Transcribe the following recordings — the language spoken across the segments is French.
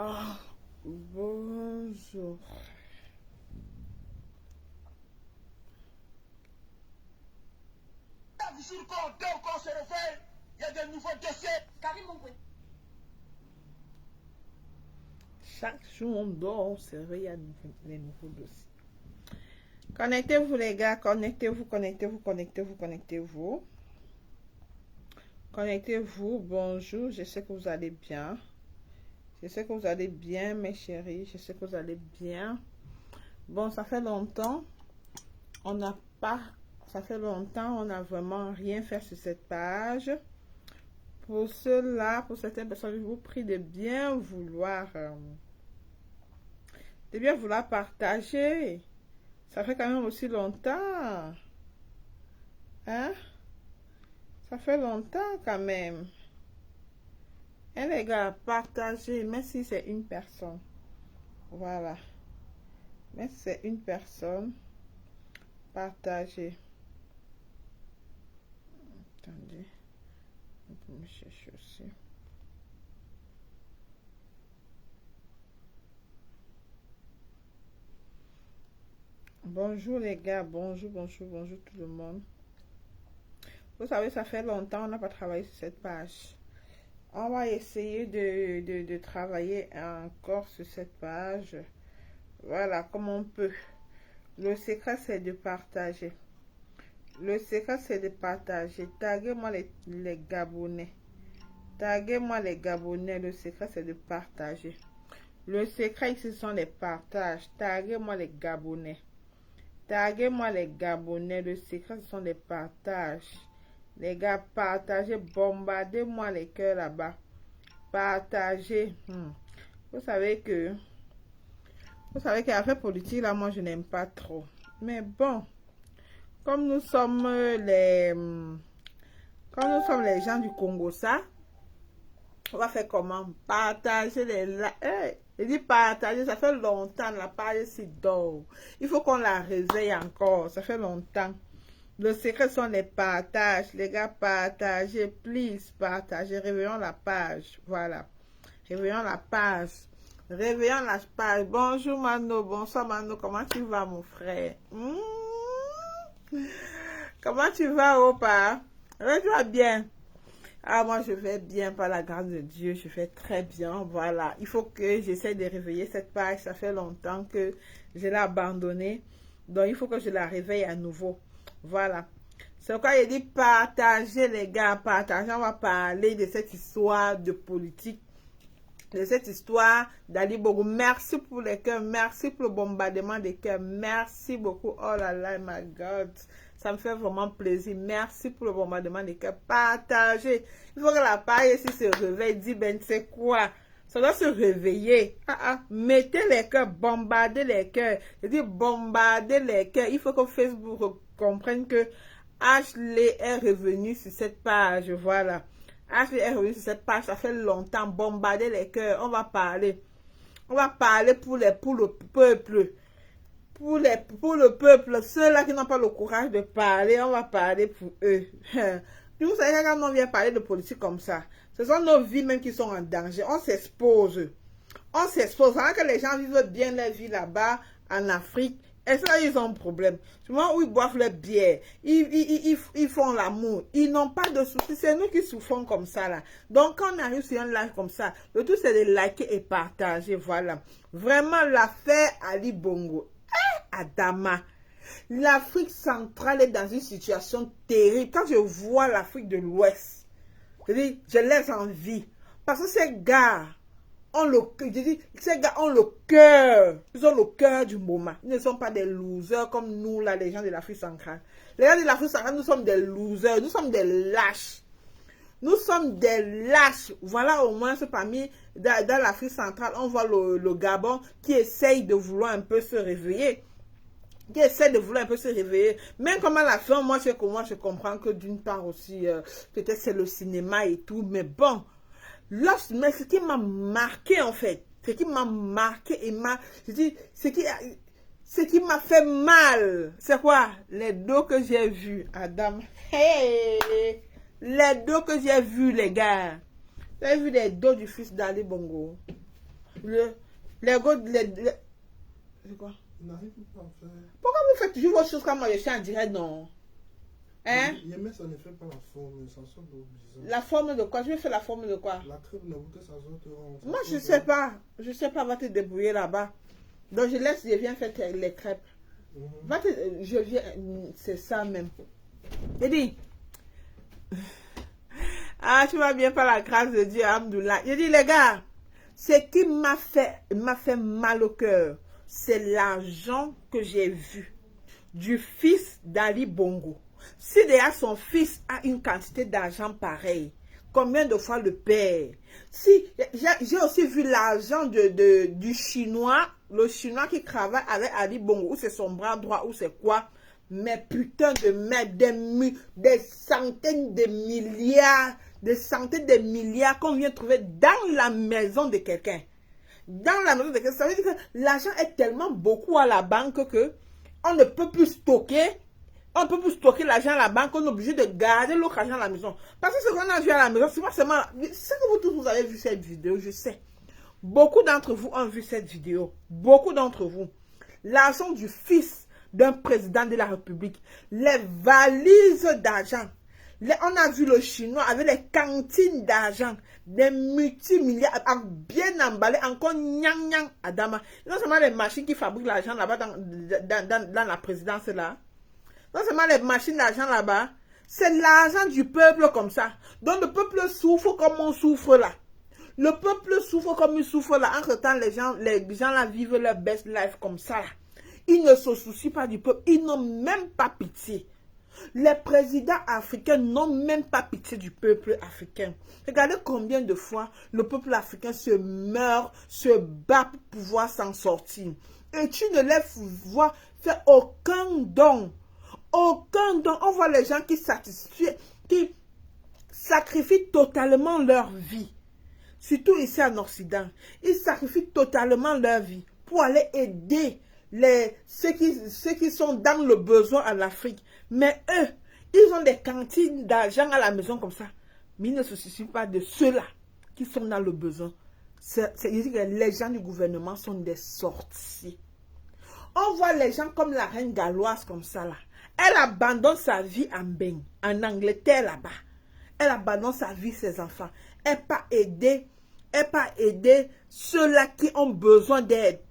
Ah, bonjour. Chaque jour qu'on dort, qu'on se réveille, il y a de nouveaux dossiers. Karim Mongwe. Chaque jour on dort, on se réveille, il y a les nouveaux dossiers. Connectez-vous les gars, connectez-vous. Connectez-vous, bonjour, je sais que vous allez bien. Je sais que vous allez bien mes chéris, je sais que vous allez bien. Bon, ça fait longtemps, on n'a vraiment rien fait sur cette page. Pour cela, pour certaines personnes, je vous prie de bien vouloir partager. Ça fait quand même aussi longtemps. Hein? Ça fait longtemps quand même. Et les gars, partagez, même si c'est une personne. Voilà. Même si c'est une personne, partagez. Attendez. On peut me chercher aussi. Bonjour les gars, bonjour tout le monde. Vous savez, ça fait longtemps, on n'a pas travaillé sur cette page. On va essayer de travailler encore sur cette page. Voilà, comme on peut. Le secret, c'est de partager. Le secret, c'est de partager. Taguez-moi les Gabonais. Taguez-moi les Gabonais. Le secret, c'est de partager. Le secret, ici, ce sont les partages. Taguez-moi les Gabonais. Taguez-moi les Gabonais. Le secret, ce sont les partages. Les gars, partagez. Bombardez-moi les cœurs là-bas. Partagez. Vous savez qu'affaire politique, là, moi, je n'aime pas trop. Mais bon, comme nous sommes les gens du Congo, ça, on va faire comment? Partager je dis partager, ça fait longtemps, la page s'y dort. Il faut qu'on la réveille encore, ça fait longtemps. Le secret sont les partages. Les gars, partagez, please, partagez. Réveillons la page, voilà. Réveillons la page. Réveillons la page. Bonjour Mano, bonsoir Mano, comment tu vas mon frère? Comment tu vas, Opa? Tu vas bien? Ah, moi je vais bien par la grâce de Dieu, je vais très bien, voilà. Il faut que j'essaie de réveiller cette page, ça fait longtemps que je l'ai abandonnée. Donc il faut que je la réveille à nouveau, voilà. C'est pourquoi il dit partagez les gars, partagez, on va parler de cette histoire de politique. De cette histoire d'Ali Bongo. Merci pour les cœurs, merci pour le bombardement des cœurs, merci beaucoup. Oh là là, my God, ça me fait vraiment plaisir. Merci pour le bombardement des cœurs. Partagez. Il faut que la page ici se réveille. Dis, ben, c'est quoi? Ça doit se réveiller. Mettez les cœurs, bombardez les cœurs. Je dis bombardez les cœurs. Il faut que Facebook comprenne que Ashley est revenu sur cette page. Voilà. Ashley est revenu sur cette page, ça fait longtemps. Bombarder les cœurs. On va parler. On va parler pour le peuple. Pour le peuple. Ceux-là qui n'ont pas le courage de parler, on va parler pour eux. Vous savez, quand on vient parler de politique comme ça, ce sont nos vies même qui sont en danger. On s'expose. On s'expose. Pendant que les gens vivent bien leur vie là-bas, en Afrique, et ça, ils ont un problème. Souvent, où ils boivent leur bière, ils font l'amour. Ils n'ont pas de soucis. C'est nous qui souffrons comme ça, là. Donc, quand on arrive sur un live comme ça, le tout, c'est de liker et partager. Voilà. Vraiment, l'affaire Ali Bongo. Adama. L'Afrique centrale est dans une situation terrible. Quand je vois l'Afrique de l'Ouest, je les envie. Parce que ces gars... ces gars ont le cœur. Ils ont le cœur du moment. Ils ne sont pas des losers comme nous, là, les gens de l'Afrique centrale. Les gens de l'Afrique centrale, nous sommes des losers. Nous sommes des lâches. Nous sommes des lâches. Voilà au moins, parmi, dans l'Afrique centrale, on voit le Gabon qui essaye de vouloir un peu se réveiller. Même comme à la fin, moi, je comprends que d'une part aussi, peut-être c'est le cinéma et tout, mais bon. Mais ce qui m'a marqué en fait, ce qui m'a marqué et ce qui m'a fait mal, c'est quoi? Les dos que j'ai vus, Adam. Hey! Les dos que j'ai vus, les gars. Vous avez vu les dos du fils d'Ali Bongo? Les gars, c'est quoi? Il n'arrive pas à faire. Pourquoi vous faites toujours vos choses comme moi, je suis en direct, non? Hein? Mais ça ne fait pas la forme, ça sort bizarre. La forme de quoi? Je vais faire la forme de quoi? La crêpe ne veut que ça sorte rond. Moi, je sais pas. Je sais pas, va te débrouiller là-bas. Donc, je viens faire les crêpes. Je viens, c'est ça même. J'ai dit, ah, tu vas bien par la grâce de Dieu, Alhamdoulilah. J'ai dit, les gars, ce qui m'a fait mal au cœur, c'est l'argent que j'ai vu du fils d'Ali Bongo. Si déjà son fils a une quantité d'argent pareille, combien de fois le père? Si j'ai aussi vu l'argent du chinois, le chinois qui travaille avec Ali Bongo, ou c'est son bras droit, ou c'est quoi, mais putain de merde, des centaines de milliards qu'on vient trouver dans la maison de quelqu'un. Dans la maison de quelqu'un, ça veut dire que l'argent est tellement beaucoup à la banque que on ne peut plus stocker. On ne peut plus stocker l'argent à la banque, on est obligé de garder l'autre argent à la maison. Parce que ce qu'on a vu à la maison, c'est pas seulement... C'est que vous tous, vous avez vu cette vidéo, je sais. Beaucoup d'entre vous ont vu cette vidéo. Beaucoup d'entre vous. L'argent du fils d'un président de la République. Les valises d'argent. On a vu le chinois avec les cantines d'argent. Des multimilliards bien emballés, encore nyang Adama. Non seulement les machines qui fabriquent l'argent là-bas dans la présidence là. Non seulement les machines d'argent là-bas, c'est l'argent du peuple comme ça. Donc le peuple souffre comme on souffre là. Le peuple souffre comme il souffre là. Entre-temps, les gens là vivent leur best life comme ça là. Ils ne se soucient pas du peuple. Ils n'ont même pas pitié. Les présidents africains n'ont même pas pitié du peuple africain. Regardez combien de fois le peuple africain se meurt, se bat pour pouvoir s'en sortir. Et tu ne les vois faire aucun don. Aucun don. On voit les gens qui sacrifient totalement leur vie. Surtout ici en Occident. Ils sacrifient totalement leur vie pour aller aider ceux qui sont dans le besoin en Afrique. Mais eux, ils ont des cantines d'argent à la maison comme ça. Mais ils ne se soucient pas de ceux-là qui sont dans le besoin. Les gens du gouvernement sont des sorciers. On voit les gens comme la reine galloise comme ça là. Elle abandonne sa vie en Angleterre là-bas. Elle abandonne sa vie, ses enfants. Elle pas aider ceux-là qui ont besoin d'aide.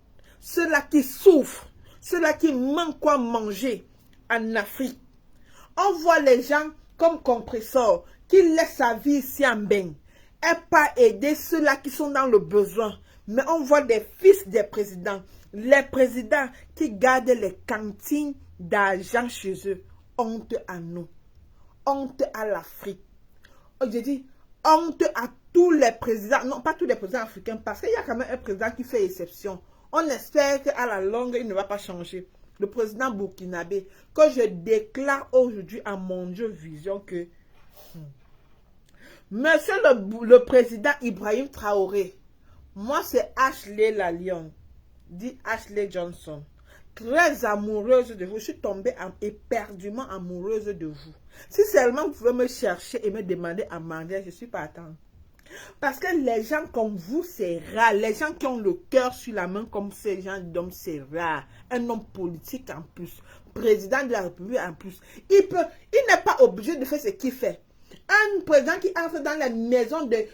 Ceux-là qui souffrent. Ceux-là qui manquent quoi manger en Afrique. On voit les gens comme compresseurs qui laissent sa vie ici en bain. Elle pas aider ceux-là qui sont dans le besoin. Mais on voit des fils des présidents. Les présidents qui gardent les cantines d'argent chez eux. Honte à nous. Honte à l'Afrique. Je dis honte à tous les présidents. Non, pas tous les présidents africains. Parce qu'il y a quand même un président qui fait exception. On espère qu'à la longue, il ne va pas changer. Le président burkinabé, que je déclare aujourd'hui à mon Dieu Vision que Monsieur le président Ibrahim Traoré, moi c'est Ashley Lalion, dit Ashley Johnson, très amoureuse de vous. Je suis tombée éperdument amoureuse de vous. Si seulement vous pouvez me chercher et me demander à manger, je suis pas attendre. Parce que les gens comme vous, c'est rare. Les gens qui ont le cœur sur la main comme ces gens d'hommes, c'est rare. Un homme politique en plus. Président de la République en plus. Il n'est pas obligé de faire ce qu'il fait. Un président qui entre dans la maison des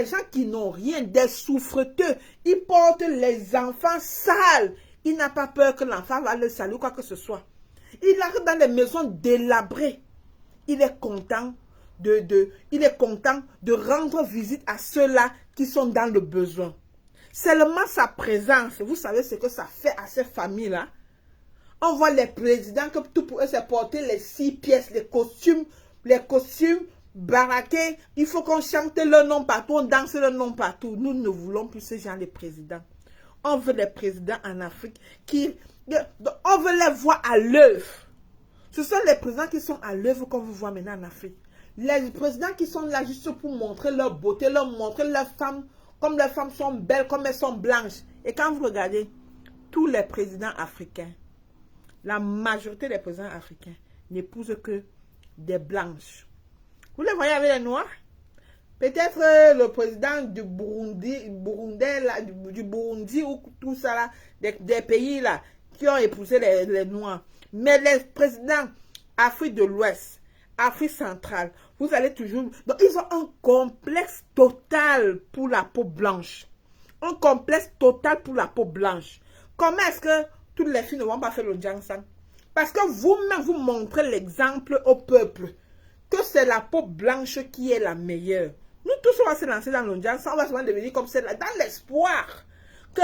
gens qui n'ont rien, des souffreteux. Il porte les enfants sales. Il n'a pas peur que l'enfant va le saluer ou quoi que ce soit. Il arrive dans les maisons délabrées. Il est content de rendre visite à ceux-là qui sont dans le besoin. Seulement sa présence, vous savez ce que ça fait à ces familles-là. On voit les présidents que tout pour eux c'est porter les 6 pièces, les costumes baraqués. Il faut qu'on chante le nom partout, on danse le nom partout. Nous ne voulons plus ce genre de présidents. On veut des présidents en Afrique on veut les voir à l'œuvre. Ce sont les présidents qui sont à l'œuvre qu'on veut voir maintenant en Afrique. Les présidents qui sont là juste pour montrer leur beauté, leur montrer leurs femmes, comme les femmes sont belles, comme elles sont blanches. Et quand vous regardez, tous les présidents africains, la majorité des présidents africains n'épousent que des blanches. Vous les voyez avec les noirs? Peut-être le président du Burundi ou tout ça là, des pays là, qui ont épousé les Noirs. Mais les présidents Afrique de l'Ouest, Afrique centrale, vous allez toujours... Donc, ils ont un complexe total pour la peau blanche. Un complexe total pour la peau blanche. Comment est-ce que toutes les filles ne vont pas faire le Jansan? Parce que vous-même, vous montrez l'exemple au peuple que c'est la peau blanche qui est la meilleure. Nous tous, on va se lancer dans le Jansan, on va souvent devenir comme celle-là, dans l'espoir que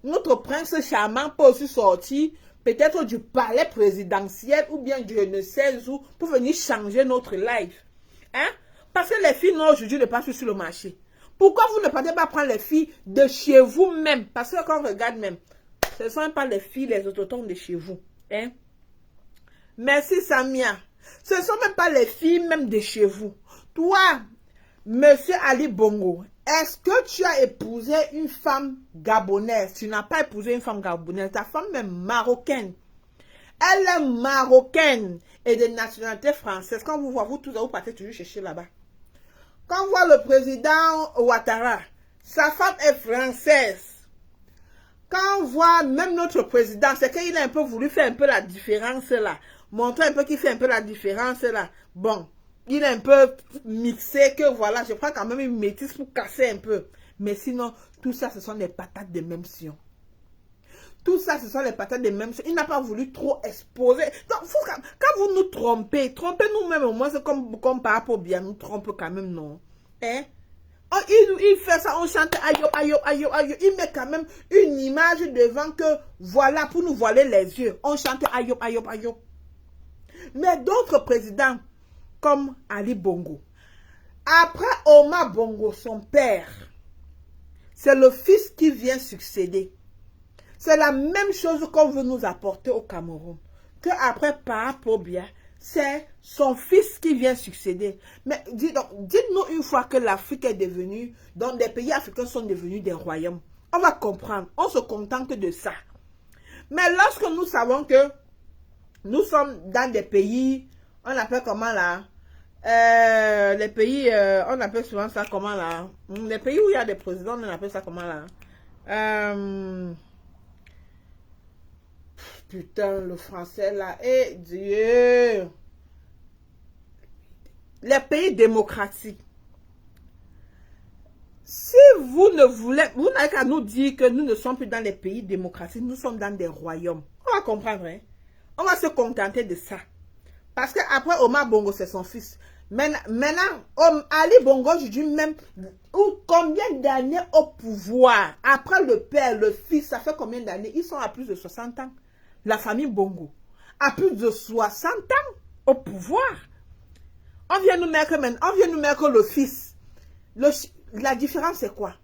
notre prince charmant peut aussi sortir peut-être du palais présidentiel ou bien je ne sais où pour venir changer notre life. Hein? Parce que les filles noires aujourd'hui ne passent plus sur le marché. Pourquoi vous ne partez pas prendre les filles de chez vous-même? Parce que quand on regarde même, ce ne sont pas les filles, les autochtones de chez vous. Hein? Merci Samia. Ce ne sont même pas les filles même de chez vous. Toi, Monsieur Ali Bongo, est-ce que tu as épousé une femme gabonaise? Tu n'as pas épousé une femme gabonaise. Ta femme est marocaine. Elle est marocaine et de nationalité française. Quand vous voyez, vous partez toujours chercher là-bas. Quand on voit le président Ouattara, sa femme est française. Quand on voit même notre président, c'est qu'il a un peu voulu faire un peu la différence là. Montrer un peu qu'il fait un peu la différence là. Bon, il est un peu mixé que voilà, je prends quand même une métisse pour casser un peu. Mais sinon, tout ça, ce sont des patates de même sion. Tout ça, ce sont les patates de même sion. Il n'a pas voulu trop exposer. Donc, quand vous nous trompez, trompez-nous même au moins, c'est comme par rapport au bien, nous trompe quand même, non. Hein? Oh, il fait ça, on chante aïe, aïe, aïe, aïe. Il met quand même une image devant que, voilà, pour nous voiler les yeux. On chante aïe, aïe, aïe. Mais d'autres présidents, comme Ali Bongo, après Omar Bongo, son père, c'est le fils qui vient succéder. C'est la même chose qu'on veut nous apporter au Cameroun. Que après Paapobia, c'est son fils qui vient succéder. Mais dites-nous une fois que l'Afrique est devenue, donc des pays africains sont devenus des royaumes. On va comprendre, on se contente de ça. Mais lorsque nous savons que nous sommes dans des pays, on appelle comment là? Les pays, on appelle souvent ça comment là? Les pays où il y a des présidents, on appelle ça comment là? Putain, le français là, et Dieu! Les pays démocratiques. Si vous ne voulez, vous n'avez qu'à nous dire que nous ne sommes plus dans les pays démocratiques, nous sommes dans des royaumes. On va comprendre, hein? On va se contenter de ça. Parce qu'après Omar Bongo, c'est son fils. Maintenant, Ali Bongo, je dis même, combien d'années au pouvoir? Après le père, le fils, ça fait combien d'années? Ils sont à plus de 60 ans. La famille Bongo, à plus de 60 ans au pouvoir. On vient nous mettre le fils. La différence, c'est quoi?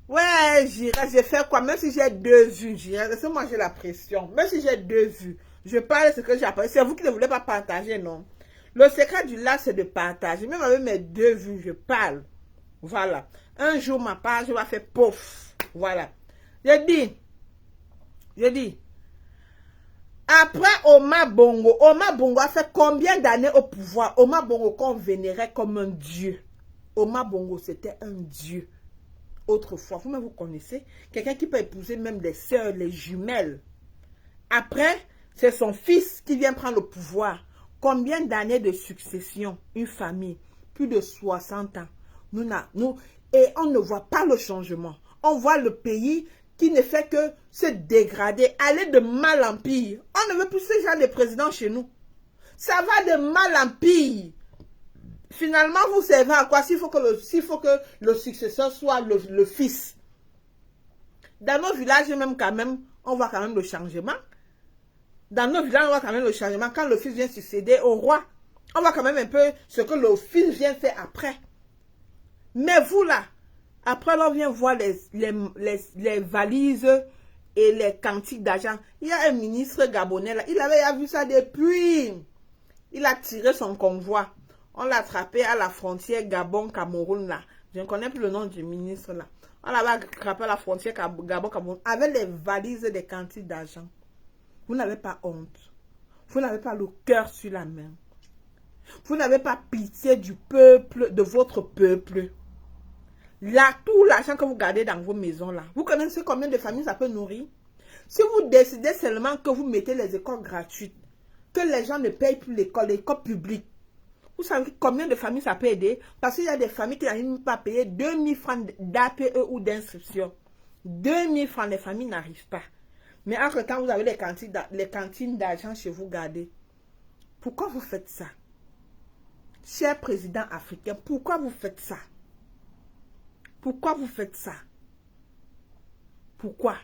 Ouais, j'irai, je fais quoi? Même si j'ai 2 vues, j'irai. Laissez-moi, j'ai la pression. Même si j'ai 2 vues, je parle de ce que j'ai appris. C'est vous qui ne voulez pas partager, non? Le secret du live, c'est de partager. Même avec mes 2 vues, je parle. Voilà. Un jour, ma page va faire pouf. Voilà. Je dis. Après Omar Bongo a fait combien d'années au pouvoir? Omar Bongo qu'on vénérait comme un dieu. Omar Bongo, c'était un dieu. Autrefois, vous-même vous connaissez, quelqu'un qui peut épouser même des sœurs, les jumelles. Après, c'est son fils qui vient prendre le pouvoir. Combien d'années de succession? Une famille, plus de 60 ans. Et on ne voit pas le changement. On voit le pays qui ne fait que se dégrader, aller de mal en pire. On ne veut plus ce genre de président chez nous. Ça va de mal en pire. Finalement, vous servez à quoi? S'il faut que le successeur soit le fils. Dans nos villages, même quand même, on voit quand même le changement. Dans nos villages, on voit quand même le changement. Quand le fils vient succéder au roi, on voit quand même un peu ce que le fils vient faire après. Mais vous là, après on vient voir les valises et les quantités d'argent. Il y a un ministre gabonais là, il avait vu ça depuis. Il a tiré son convoi. On l'a attrapé à la frontière Gabon-Cameroun là. Je ne connais plus le nom du ministre là. On l'avait attrapé à la frontière Gabon-Cameroun avec les valises des quantités d'argent. Vous n'avez pas honte. Vous n'avez pas le cœur sur la main. Vous n'avez pas pitié du peuple, de votre peuple. Là, tout l'argent que vous gardez dans vos maisons, là, vous connaissez combien de familles ça peut nourrir? Si vous décidez seulement que vous mettez les écoles gratuites, que les gens ne payent plus l'école publique, vous savez combien de familles ça peut aider? Parce qu'il y a des familles qui n'arrivent pas à payer 2000 francs d'APE ou d'inscription. 2000 francs, les familles n'arrivent pas. Mais entre-temps, vous avez les cantines d'argent chez vous gardées. Pourquoi vous faites ça? Cher président africain, pourquoi vous faites ça? Pourquoi vous faites ça? Pourquoi?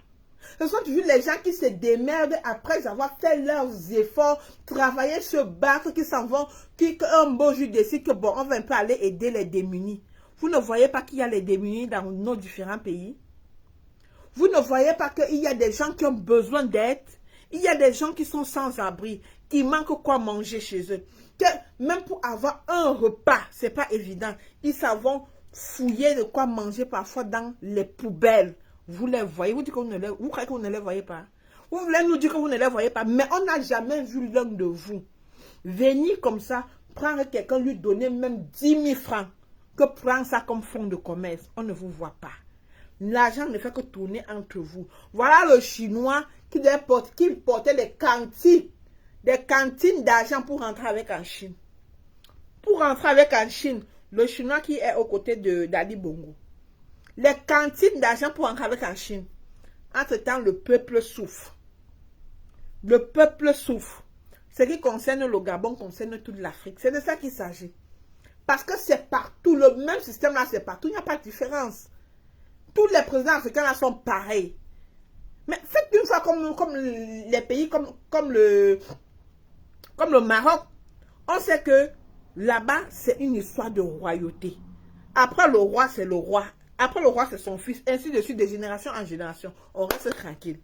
Ce sont toujours les gens qui se démerdent après avoir fait leurs efforts, travaillé, se battre, qui s'en vont, qui un beau jour décident que bon, on va un peu aller aider les démunis. Vous ne voyez pas qu'il y a les démunis dans nos différents pays? Vous ne voyez pas qu'il y a des gens qui ont besoin d'aide? Il y a des gens qui sont sans abri, qui manquent quoi manger chez eux. Que même pour avoir un repas, c'est pas évident. Ils savent fouiller de quoi manger parfois dans les poubelles. Vous les voyez, vous croyez que vous ne les voyez pas? Vous voulez nous dire que vous ne les voyez pas, mais on n'a jamais vu l'un de vous venir comme ça, prendre quelqu'un, lui donner même 10 000 francs, que prendre ça comme fonds de commerce. On ne vous voit pas. L'argent ne fait que tourner entre vous. Voilà le Chinois qui portait des cantines d'argent pour rentrer avec en Chine. Pour rentrer avec en Chine, le Chinois qui est aux côtés d'Ali Bongo. Les cantines d'argent pour entrer avec en Chine. Entre-temps, le peuple souffre. Le peuple souffre. Ce qui concerne le Gabon concerne toute l'Afrique. C'est de ça qu'il s'agit. Parce que c'est partout. Le même système là, c'est partout. Il n'y a pas de différence. Tous les présidents africains là sont pareils. Mais faites une fois comme les pays, comme le Maroc. On sait que là-bas, c'est une histoire de royauté. Après le roi, c'est le roi. Après le roi, c'est son fils. Ainsi de suite, de génération en génération. On reste tranquille.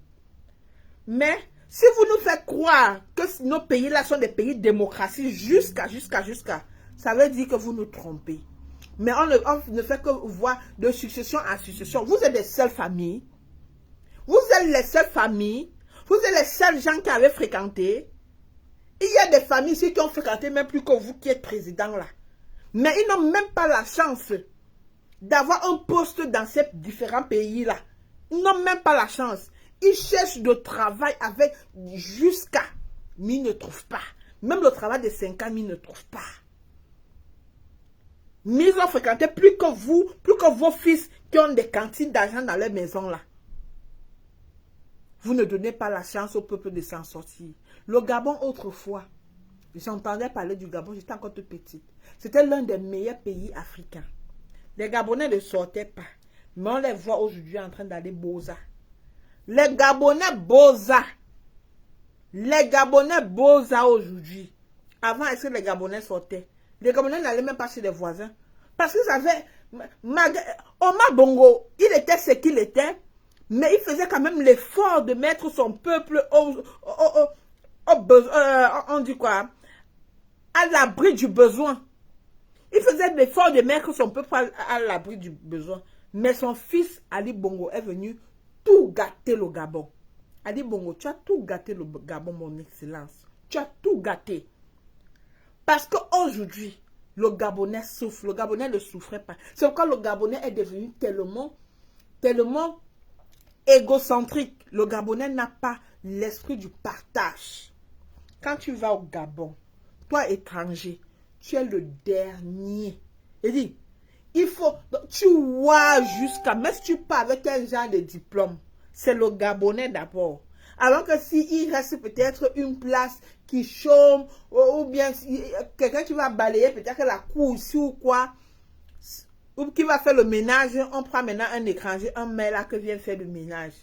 Mais si vous nous faites croire que nos pays-là sont des pays de démocratie jusqu'à, ça veut dire que vous nous trompez. Mais on ne fait que voir de succession en succession. Vous êtes les seules familles. Vous êtes les seules familles. Vous êtes les seuls gens qui avaient fréquenté. Il y a des familles ici qui ont fréquenté même plus que vous qui êtes président là. Mais ils n'ont même pas la chance d'avoir un poste dans ces différents pays-là. Ils n'ont même pas la chance. Ils cherchent de travail avec jusqu'à. Mais ils ne trouvent pas. Même le travail de 5 ans, ils ne trouvent pas. Mais ils ont fréquenté plus que vous, plus que vos fils qui ont des cantines d'argent dans leur maison là. Vous ne donnez pas la chance au peuple de s'en sortir. Le Gabon, autrefois, j'entendais parler du Gabon, j'étais encore toute petite. C'était l'un des meilleurs pays africains. Les Gabonais ne sortaient pas. Mais on les voit aujourd'hui en train d'aller Boza. Les Gabonais Boza. Les Gabonais Boza aujourd'hui. Avant, est-ce que les Gabonais sortaient? Les Gabonais n'allaient même pas chez les voisins. Parce qu'ils avaient... Omar Bongo, il était ce qu'il était. Mais il faisait quand même l'effort de mettre son peuple on dit quoi? À l'abri du besoin. Il faisait l'effort de mettre son peuple à l'abri du besoin. Mais son fils, Ali Bongo, est venu tout gâter le Gabon. Ali Bongo, tu as tout gâté le Gabon, mon excellence. Tu as tout gâté. Parce qu'aujourd'hui, le Gabonais souffre. Le Gabonais ne souffrait pas. C'est pourquoi le Gabonais est devenu tellement égocentrique. Le Gabonais n'a pas l'esprit du partage. Quand tu vas au Gabon, toi étranger, tu es le dernier. Il dit, il faut, tu vois jusqu'à, même si tu pars avec un genre de diplôme, c'est le Gabonais d'abord. Alors que s'il reste peut-être une place qui chôme, ou bien quelqu'un qui va balayer peut-être la cour ici ou quoi, ou qui va faire le ménage, on prend maintenant un étranger, un mec là qui vient faire le ménage.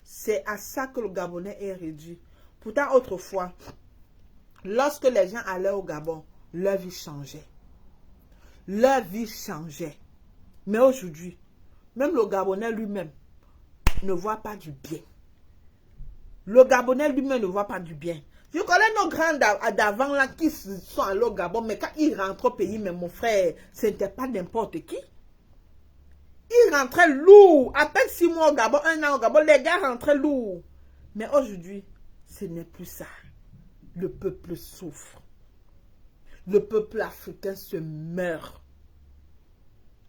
C'est à ça que le Gabonais est réduit. Pourtant, autrefois, lorsque les gens allaient au Gabon, leur vie changeait. Leur vie changeait. Mais aujourd'hui, même le Gabonais lui-même ne voit pas du bien. Le Gabonais lui-même ne voit pas du bien. Je connais nos grands d'avant là qui sont allés au Gabon, mais quand ils rentrent au pays, mais mon frère, ce n'était pas n'importe qui. Ils rentraient lourds. À peine 6 mois au Gabon, 1 an au Gabon, les gars rentraient lourds. Mais aujourd'hui, ce n'est plus ça. Le peuple souffre. le peuple africain se meurt.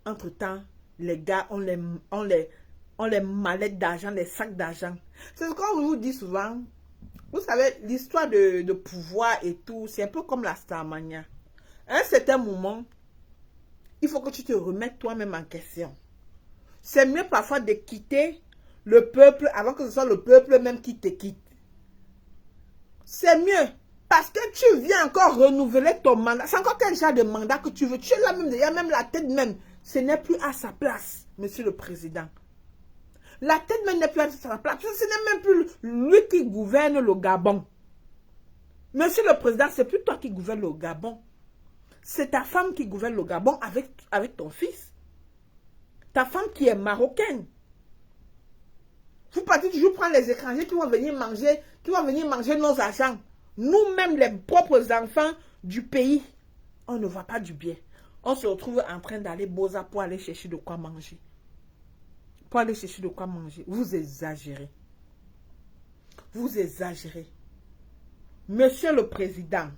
Entre-temps, les gars ont les mallettes d'argent, les sacs d'argent. C'est ce qu'on vous dit souvent. Vous savez, l'histoire de pouvoir et tout, c'est un peu comme la Starmania. À un certain moment, il faut que tu te remettes toi-même en question. C'est mieux parfois de quitter le peuple avant que ce soit le peuple même qui te quitte. C'est mieux. Parce que tu viens encore renouveler ton mandat. C'est encore quel genre de mandat que tu veux? Tu es là même, il y a même la tête même. Ce n'est plus à sa place, monsieur le président. La tête même n'est plus à sa place. Ce n'est même plus lui qui gouverne le Gabon. Monsieur le président, c'est plus toi qui gouverne le Gabon. C'est ta femme qui gouverne le Gabon avec ton fils. Ta femme qui est marocaine. Vous partez toujours prendre les étrangers qui vont venir manger nos argents. Nous-mêmes, les propres enfants du pays, on ne voit pas du bien. On se retrouve en train d'aller Boza pour aller chercher de quoi manger. Pour aller chercher de quoi manger. Vous exagérez. Vous exagérez. Monsieur le Président,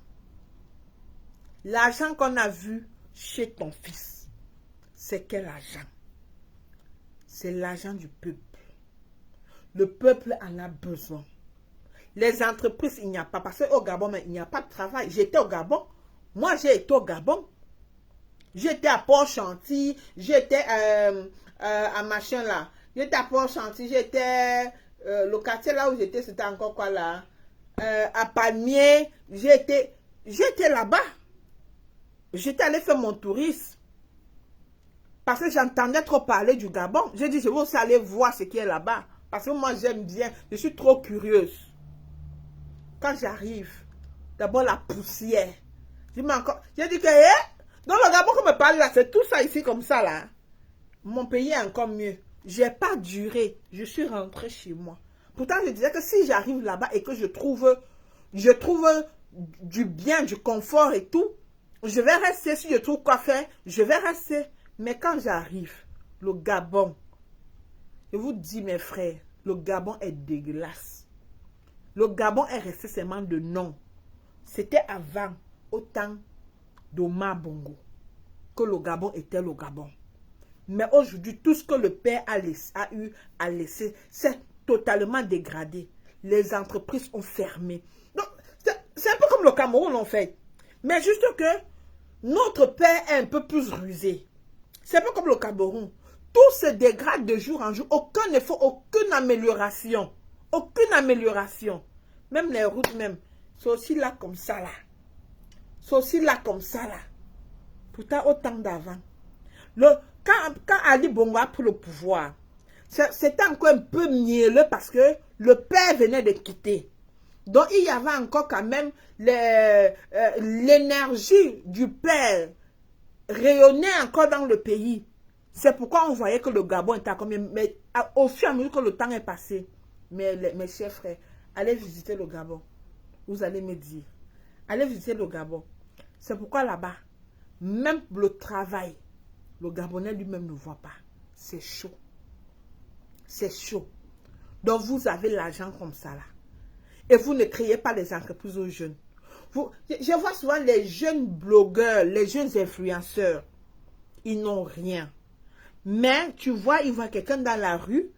l'argent qu'on a vu chez ton fils, c'est quel argent? C'est l'argent du peuple. Le peuple en a besoin. Les entreprises, il n'y a pas. Parce qu'au Gabon, il n'y a pas de travail. J'étais au Gabon. Moi, j'ai été au Gabon. J'étais à Port-Chanty. J'étais à machin là. J'étais à Port-Chanty. J'étais... le quartier là où j'étais, c'était encore quoi là? À Palmier. J'étais là-bas. J'étais allé faire mon tourisme. Parce que j'entendais trop parler du Gabon. J'ai dit, je vais aussi aller voir ce qui est là-bas. Parce que moi, j'aime bien. Je suis trop curieuse. Quand j'arrive, d'abord la poussière. J'ai dit que, dans le Gabon qu'on me parle là, c'est tout ça ici comme ça là. Mon pays est encore mieux. J'ai pas duré. Je suis rentrée chez moi. Pourtant, je disais que si j'arrive là-bas et que je trouve du bien, du confort et tout, je vais rester. Si je trouve quoi faire, je vais rester. Mais quand j'arrive, le Gabon, je vous dis mes frères, le Gabon est dégueulasse. Le Gabon est resté seulement de nom. C'était avant, au temps d'Omar Bongo, que le Gabon était le Gabon. Mais aujourd'hui, tout ce que le père a eu à laisser, c'est totalement dégradé. Les entreprises ont fermé. Donc, c'est un peu comme le Cameroun en fait. Mais juste que notre père est un peu plus rusé. C'est un peu comme le Cameroun. Tout se dégrade de jour en jour. Aucun effort, aucune amélioration. Aucune amélioration. Même les routes même. C'est aussi là comme ça là. C'est aussi là comme ça là. Pourtant, au temps d'avant. Quand Ali Bongo a pris le pouvoir, c'était encore un peu mielleux parce que le père venait de quitter. Donc, il y avait encore quand même l'énergie du père rayonnait encore dans le pays. C'est pourquoi on voyait que le Gabon était à combien. Mais au fur et à mesure que le temps est passé, mes chers frères, allez visiter le Gabon. Vous allez me dire. Allez visiter le Gabon. C'est pourquoi là-bas, même le travail, le Gabonais lui-même ne voit pas. C'est chaud. C'est chaud. Donc vous avez l'argent comme ça là. Et vous ne créez pas les entreprises aux jeunes. Je vois souvent les jeunes blogueurs, les jeunes influenceurs. Ils n'ont rien. Mais tu vois, il voit quelqu'un dans la rue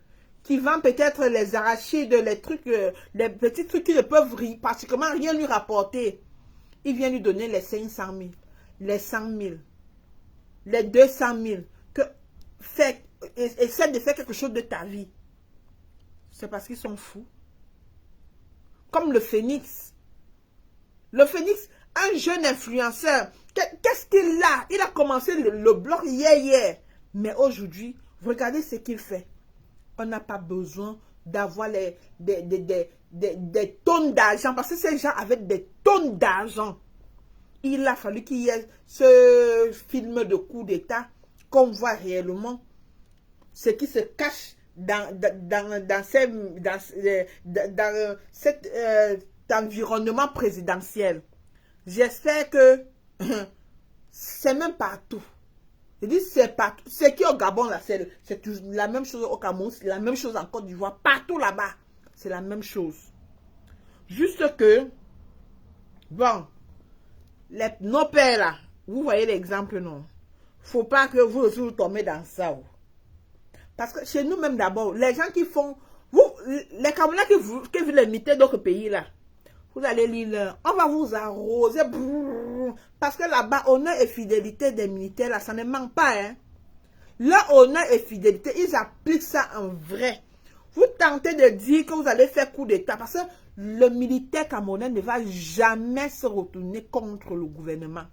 qui vend peut-être les arachides, les trucs, les petits trucs qui ne peuvent pratiquement rien lui rapporter. Il vient lui donner les 500 000, les 100 000, les 200 000. Essaie de faire quelque chose de ta vie. C'est parce qu'ils sont fous. Comme le Phénix. Le Phénix, un jeune influenceur, qu'est-ce qu'il a? Il a commencé le blog hier. Mais aujourd'hui, regardez ce qu'il fait. On n'a pas besoin d'avoir des tonnes d'argent. Parce que ces gens avaient des tonnes d'argent. Il a fallu qu'il y ait ce film de coup d'État qu'on voit réellement. Ce qui se cache dans cet environnement présidentiel. J'espère que c'est même partout. Je dis c'est partout. Ce qui est au Gabon là, c'est la même chose au Cameroun, c'est la même chose en Côte d'Ivoire, partout là-bas. C'est la même chose. Juste que, bon, nos pères là, vous voyez l'exemple, non? Faut pas que vous aussi vous tombez dans ça. Oh. Parce que chez nous même d'abord, les gens qui font, les Camerounais qui veulent imiter d'autres pays là, vous allez lire, on va vous arroser, brrr, parce que là-bas, honneur et fidélité des militaires là, ça ne manque pas, hein. Leur honneur et fidélité, ils appliquent ça en vrai. Vous tentez de dire que vous allez faire coup d'État, parce que le militaire camerounais ne va jamais se retourner contre le gouvernement.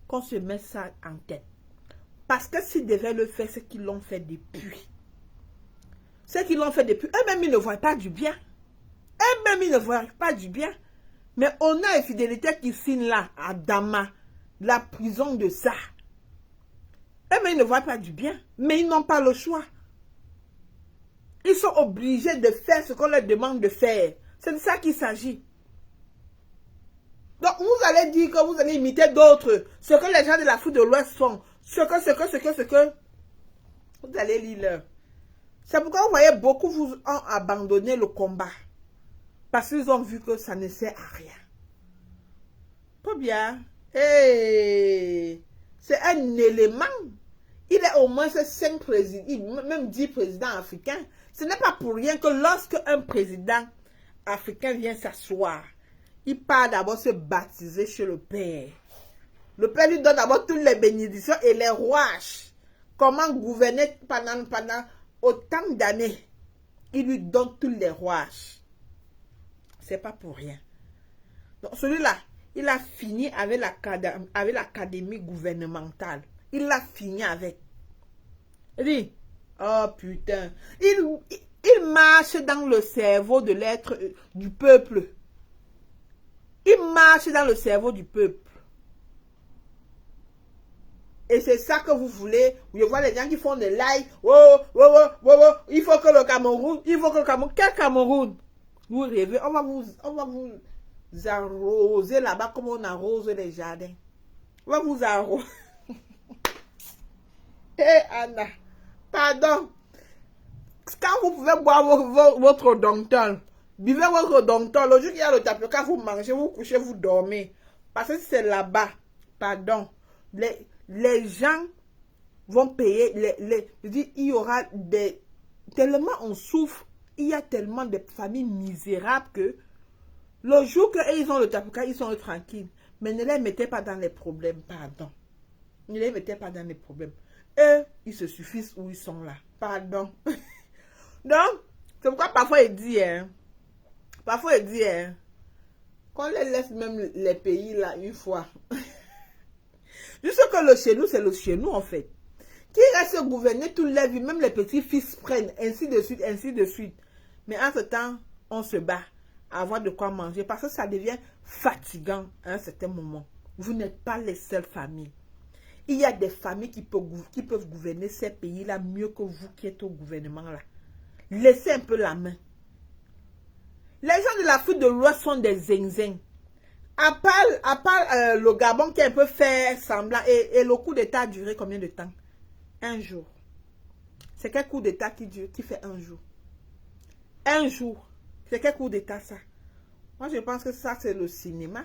Qu'on se met ça en tête. Parce que s'ils devaient le faire, c'est qu'ils l'ont fait depuis. C'est qu'ils l'ont fait depuis. Eux-mêmes, ils ne voient pas du bien. Eux-mêmes, ils ne voient pas du bien. Mais honneur et fidélité qui signent là, à Dama, la prison de ça. Eux-mêmes, ils ne voient pas du bien. Mais ils n'ont pas le choix. Ils sont obligés de faire ce qu'on leur demande de faire. C'est de ça qu'il s'agit. Donc, vous allez dire que vous allez imiter d'autres. Ce que les gens de l'Afrique de l'Ouest font. Ce que. Vous allez lire. C'est pourquoi vous voyez, beaucoup vous ont abandonné le combat. Parce qu'ils ont vu que ça ne sert à rien. Pas bien. Hey, c'est un élément. Il est au moins 5 présidents, même 10 présidents africains. Ce n'est pas pour rien que lorsque un président africain vient s'asseoir, il part d'abord se baptiser chez le Père. Le Père lui donne d'abord toutes les bénédictions et les rouages. Comment gouverner pendant autant d'années. Il lui donne tous les rouages. C'est pas pour rien. Donc celui-là, il a fini avec l'académie gouvernementale. Il l'a fini avec. Il dit, oh putain, il marche dans le cerveau de l'être du peuple. Il marche dans le cerveau du peuple. Et c'est ça que vous voulez. Je vois les gens qui font des lives. Oh, il faut que le Cameroun, quel Cameroun? Vous rêvez, on va vous arroser là-bas comme on arrose les jardins. On va vous arroser. Hé Anna, pardon. Quand vous pouvez boire votre domptol, buvez votre domptol. Le jour qu'il y a le tapioca, vous mangez, vous couchez, vous dormez. Parce que c'est là-bas, pardon, les gens vont payer. Je dis, il y aura tellement on souffre, il y a tellement de familles misérables que le jour qu'ils ont le tapioca, ils sont tranquilles. Mais ne les mettez pas dans les problèmes, pardon. Ne les mettez pas dans les problèmes. Eux, ils se suffisent où ils sont là. Pardon. Donc, c'est pourquoi parfois il dit, qu'on les laisse même les pays là une fois. Juste que le chez nous, c'est le chez nous en fait. Qui reste gouverner toute la vie, même les petits-fils prennent, ainsi de suite, ainsi de suite. Mais en ce temps, on se bat à avoir de quoi manger parce que ça devient fatigant à un certain moment. Vous n'êtes pas les seules familles. Il y a des familles qui peuvent gouverner ces pays-là mieux que vous qui êtes au gouvernement là. Laissez un peu la main. Les gens de l'Afrique de l'Ouest sont des zinzins. À part le Gabon qui a un peu fait semblant. Et le coup d'État a duré combien de temps? Un jour. C'est quel coup d'État qui fait un jour? Un jour. C'est quel coup d'État ça? Moi je pense que ça c'est le cinéma.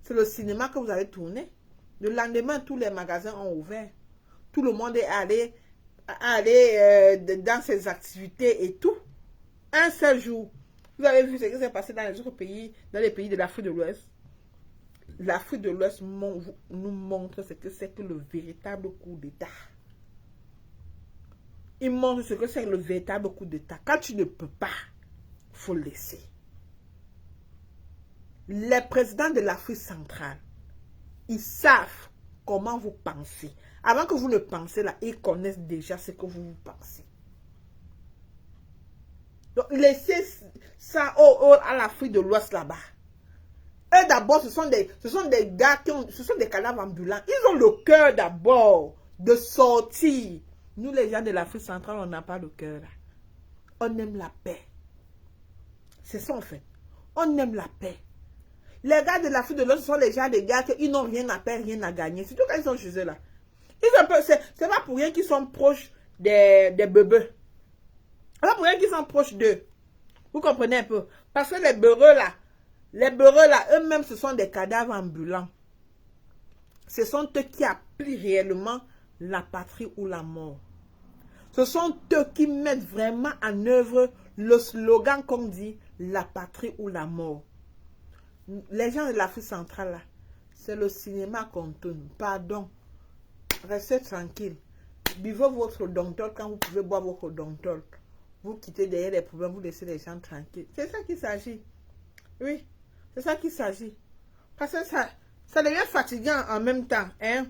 C'est le cinéma que vous avez tourné. Le lendemain, tous les magasins ont ouvert. Tout le monde est allé dans ses activités et tout. Un seul jour. Vous avez vu ce qui s'est passé dans les autres pays, dans les pays de l'Afrique de l'Ouest. L'Afrique de l'Ouest nous montre ce que c'est que le véritable coup d'État. Il montre ce que c'est le véritable coup d'État. Quand tu ne peux pas, il faut le laisser. Les présidents de l'Afrique centrale, ils savent comment vous pensez. Avant que vous ne pensez là, ils connaissent déjà ce que vous pensez. Donc, laissez ça à l'Afrique de l'Ouest là-bas. Eux d'abord, ce sont des gars ce sont des cadavres ambulants. Ils ont le cœur d'abord de sortir. Nous, les gens de l'Afrique centrale, on n'a pas le cœur là. On aime la paix. C'est ça en fait. On aime la paix. Les gars de l'Afrique de l'Ouest, ce sont les gens des gars qui n'ont rien à perdre, rien à gagner. Surtout quand ils sont chez eux là. C'est pas pour rien qu'ils sont proches des bébés. C'est pas pour rien qu'ils sont proches d'eux. Vous comprenez un peu? Parce que les bébés là, Les beurreux là, eux-mêmes, ce sont des cadavres ambulants. Ce sont eux qui appliquent réellement la patrie ou la mort. Ce sont eux qui mettent vraiment en œuvre le slogan qu'on dit, la patrie ou la mort. Les gens de l'Afrique centrale là, c'est le cinéma qu'on tourne. Pardon. Restez tranquille. Buvez votre domptol quand vous pouvez boire votre domptol. Vous quittez derrière les problèmes, vous laissez les gens tranquilles. C'est ça qu'il s'agit. Oui, c'est ça qu'il s'agit. Parce que ça devient fatigant en même temps. Hein?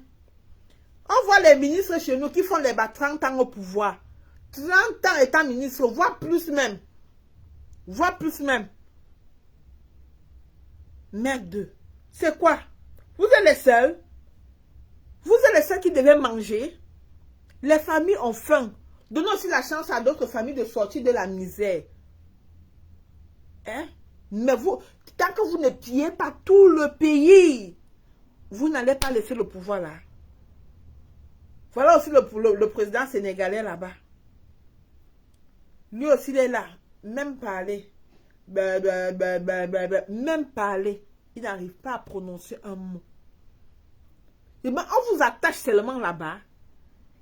On voit les ministres chez nous qui font les 30 ans au pouvoir. 30 ans étant ministre, voire plus même. Voire plus même. Merde. C'est quoi? Vous êtes les seuls. Vous êtes les seuls qui devaient manger. Les familles ont faim. Donnez aussi la chance à d'autres familles de sortir de la misère. Hein? Mais vous, tant que vous ne pillez pas tout le pays, vous n'allez pas laisser le pouvoir là. Voilà aussi le président sénégalais là-bas. Lui aussi, il est là. Même parler. Même parler. Il n'arrive pas à prononcer un mot. Et ben, on vous attache seulement là-bas.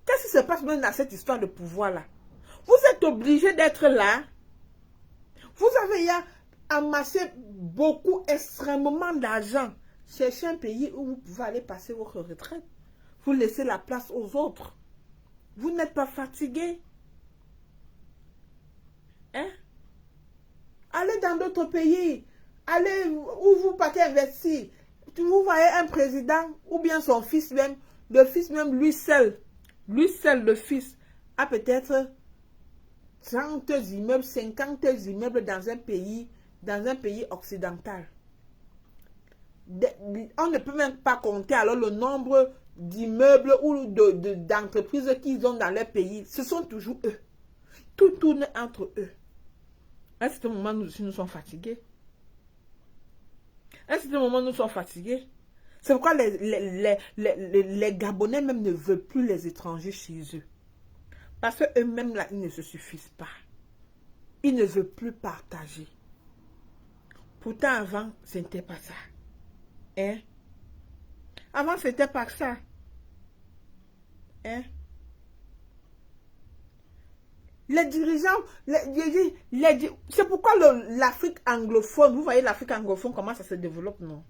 Qu'est-ce qui se passe même dans cette histoire de pouvoir-là? Vous êtes obligé d'être là. Vous avez amassé beaucoup, extrêmement d'argent. Cherchez un pays où vous pouvez aller passer votre retraite. Vous laissez la place aux autres. Vous n'êtes pas fatigué. Hein? Allez dans d'autres pays. Allez où vous partez investir. Vous voyez un président ou bien son fils même. Le fils même, lui seul, le fils, a peut-être 30 immeubles, 50 immeubles dans un pays occidental. On ne peut même pas compter alors le nombre d'immeubles ou d'entreprises qu'ils ont dans leur pays. Ce sont toujours eux. Tout tourne entre eux. À ce moment, nous sommes fatigués. À ce moment, nous sommes fatigués. C'est pourquoi les Gabonais même ne veulent plus les étrangers chez eux. Parce qu'eux-mêmes, là, ils ne se suffisent pas. Ils ne veulent plus partager. Pourtant, avant, ce n'était pas ça. Hein? Avant, ce n'était pas ça. Hein? Les dirigeants, c'est pourquoi l'Afrique anglophone, vous voyez l'Afrique anglophone, comment ça se développe, non?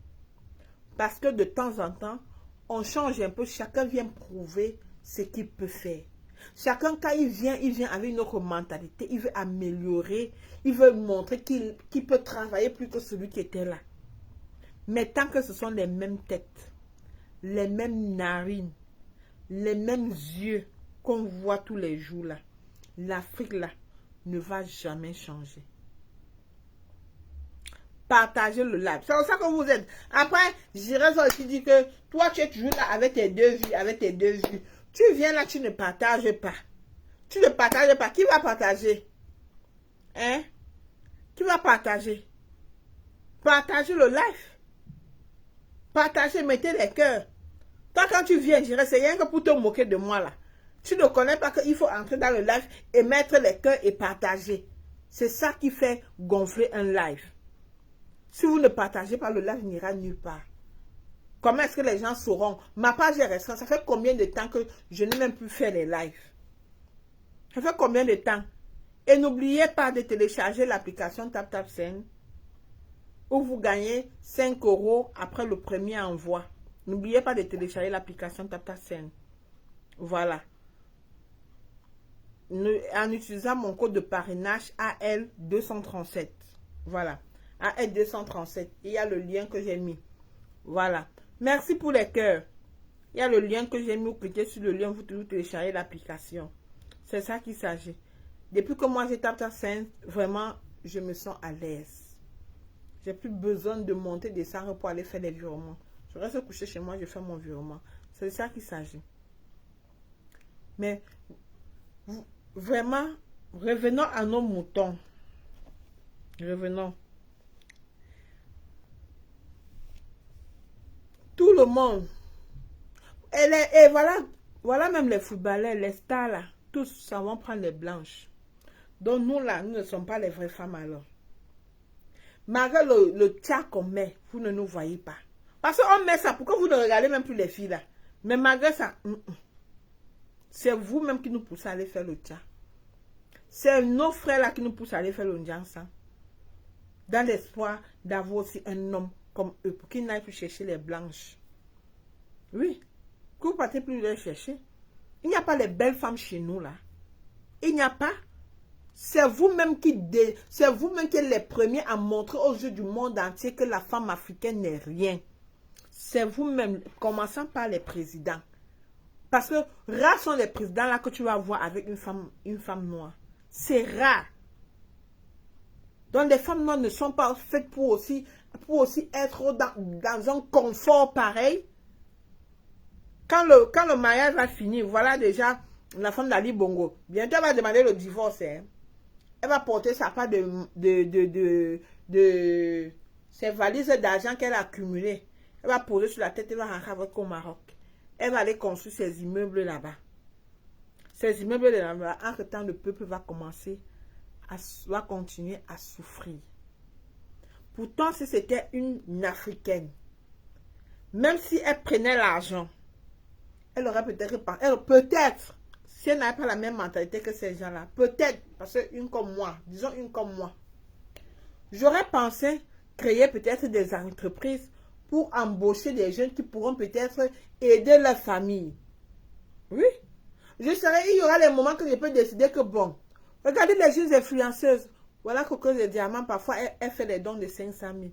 Parce que de temps en temps, on change un peu, chacun vient prouver ce qu'il peut faire. Chacun, quand il vient avec une autre mentalité, il veut améliorer, il veut montrer qu'il peut travailler plus que celui qui était là. Mais tant que ce sont les mêmes têtes, les mêmes narines, les mêmes yeux qu'on voit tous les jours là, l'Afrique là ne va jamais changer. Partagez le live. C'est pour ça que vous êtes. Après, j'irai ça aussi dire que toi, tu es toujours là avec tes deux vues, Tu viens là, tu ne partages pas. Tu ne partages pas. Qui va partager? Hein? Qui va partager? Partagez le live. Partagez, mettez les cœurs. Toi, quand tu viens, j'irai, c'est rien que pour te moquer de moi là. Tu ne connais pas qu'il faut entrer dans le live et mettre les cœurs et partager. C'est ça qui fait gonfler un live. Si vous ne partagez pas, le live n'ira nulle part. Comment est-ce que les gens sauront? Ma page est restreinte. Ça fait combien de temps que je n'ai même plus fait les lives? Ça fait combien de temps? Et n'oubliez pas de télécharger l'application TapTapSend où vous gagnez 5 € après le premier envoi. N'oubliez pas de télécharger l'application TapTapSend. Voilà. En utilisant mon code de parrainage AL237. Voilà. AL237. Il y a le lien que j'ai mis. Voilà. Merci pour les cœurs. Il y a le lien que j'ai mis. Vous cliquez sur le lien, vous téléchargez l'application. C'est ça qu'il s'agit. Depuis que moi j'ai TapTapSend, vraiment, je me sens à l'aise. J'ai plus besoin de monter, descendre pour aller faire des virements. Je reste couché chez moi, je fais mon virement. C'est ça qu'il s'agit. Mais vraiment, revenons à nos moutons. Revenons. Tout le monde. Et voilà même les footballeurs, les stars là. Tous, ça vont prendre les blanches. Donc nous là, nous ne sommes pas les vraies femmes alors. Malgré le tcha qu'on met, vous ne nous voyez pas. Parce qu'on met ça, pourquoi vous ne regardez même plus les filles là? Mais malgré ça, c'est vous-même qui nous poussez à aller faire le tcha. C'est nos frères là qui nous poussent à aller faire le ndjansa. Dans l'espoir d'avoir aussi un homme comme eux, pour qu'ils n'aillent plus chercher les blanches. Oui, que vous ne partez plus les chercher. Il n'y a pas les belles femmes chez nous là. Il n'y a pas. C'est vous-même qui êtes les premiers à montrer aux yeux du monde entier que la femme africaine n'est rien. C'est vous-même, commençant par les présidents. Parce que rares sont les présidents là que tu vas voir avec une femme noire. C'est rare. Donc les femmes noires ne sont pas faites pour aussi être dans un confort pareil. Quand le mariage va finir, voilà déjà la femme d'Ali Bongo. Bientôt elle va demander le divorce. Hein. Elle va porter sa part de ses valises d'argent qu'elle a accumulées. Elle va poser sur la tête, elle va rentrer avec au Maroc. Elle va aller construire ses immeubles là-bas. Ces immeubles là-bas, entre-temps, le peuple va continuer à souffrir. Pourtant, si c'était une Africaine, même si elle prenait l'argent, elle aurait peut-être, si elle n'avait pas la même mentalité que ces gens-là, peut-être, parce qu'une comme moi, disons une comme moi, j'aurais pensé créer peut-être des entreprises pour embaucher des jeunes qui pourront peut-être aider leur famille. Oui. Il y aura les moments que je peux décider que bon, regardez les jeunes influenceuses. Voilà Coco de Diamant, parfois elle fait des dons de 500 000.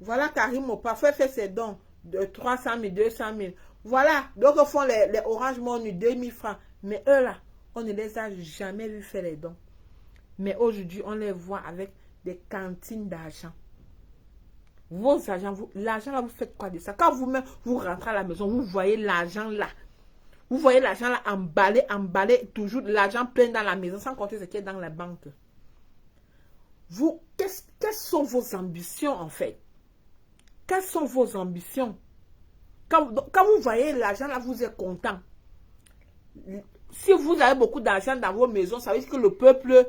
Voilà Karimo, parfois elle fait ses dons de 300 000, 200 000. Voilà, d'autres font les Orange Money, 2000 francs. Mais eux là, on ne les a jamais vus faire les dons. Mais aujourd'hui, on les voit avec des cantines d'argent. Vos argent, l'argent là, vous faites quoi de ça? Quand vous-même, vous rentrez à la maison, vous voyez l'argent là. Vous voyez l'argent là emballé, toujours l'argent plein dans la maison, sans compter ce qui est dans la banque. Vous, quelles sont vos ambitions en fait? Quelles sont vos ambitions? Quand vous voyez l'argent là, vous êtes content. Si vous avez beaucoup d'argent dans vos maisons, ça veut dire que le peuple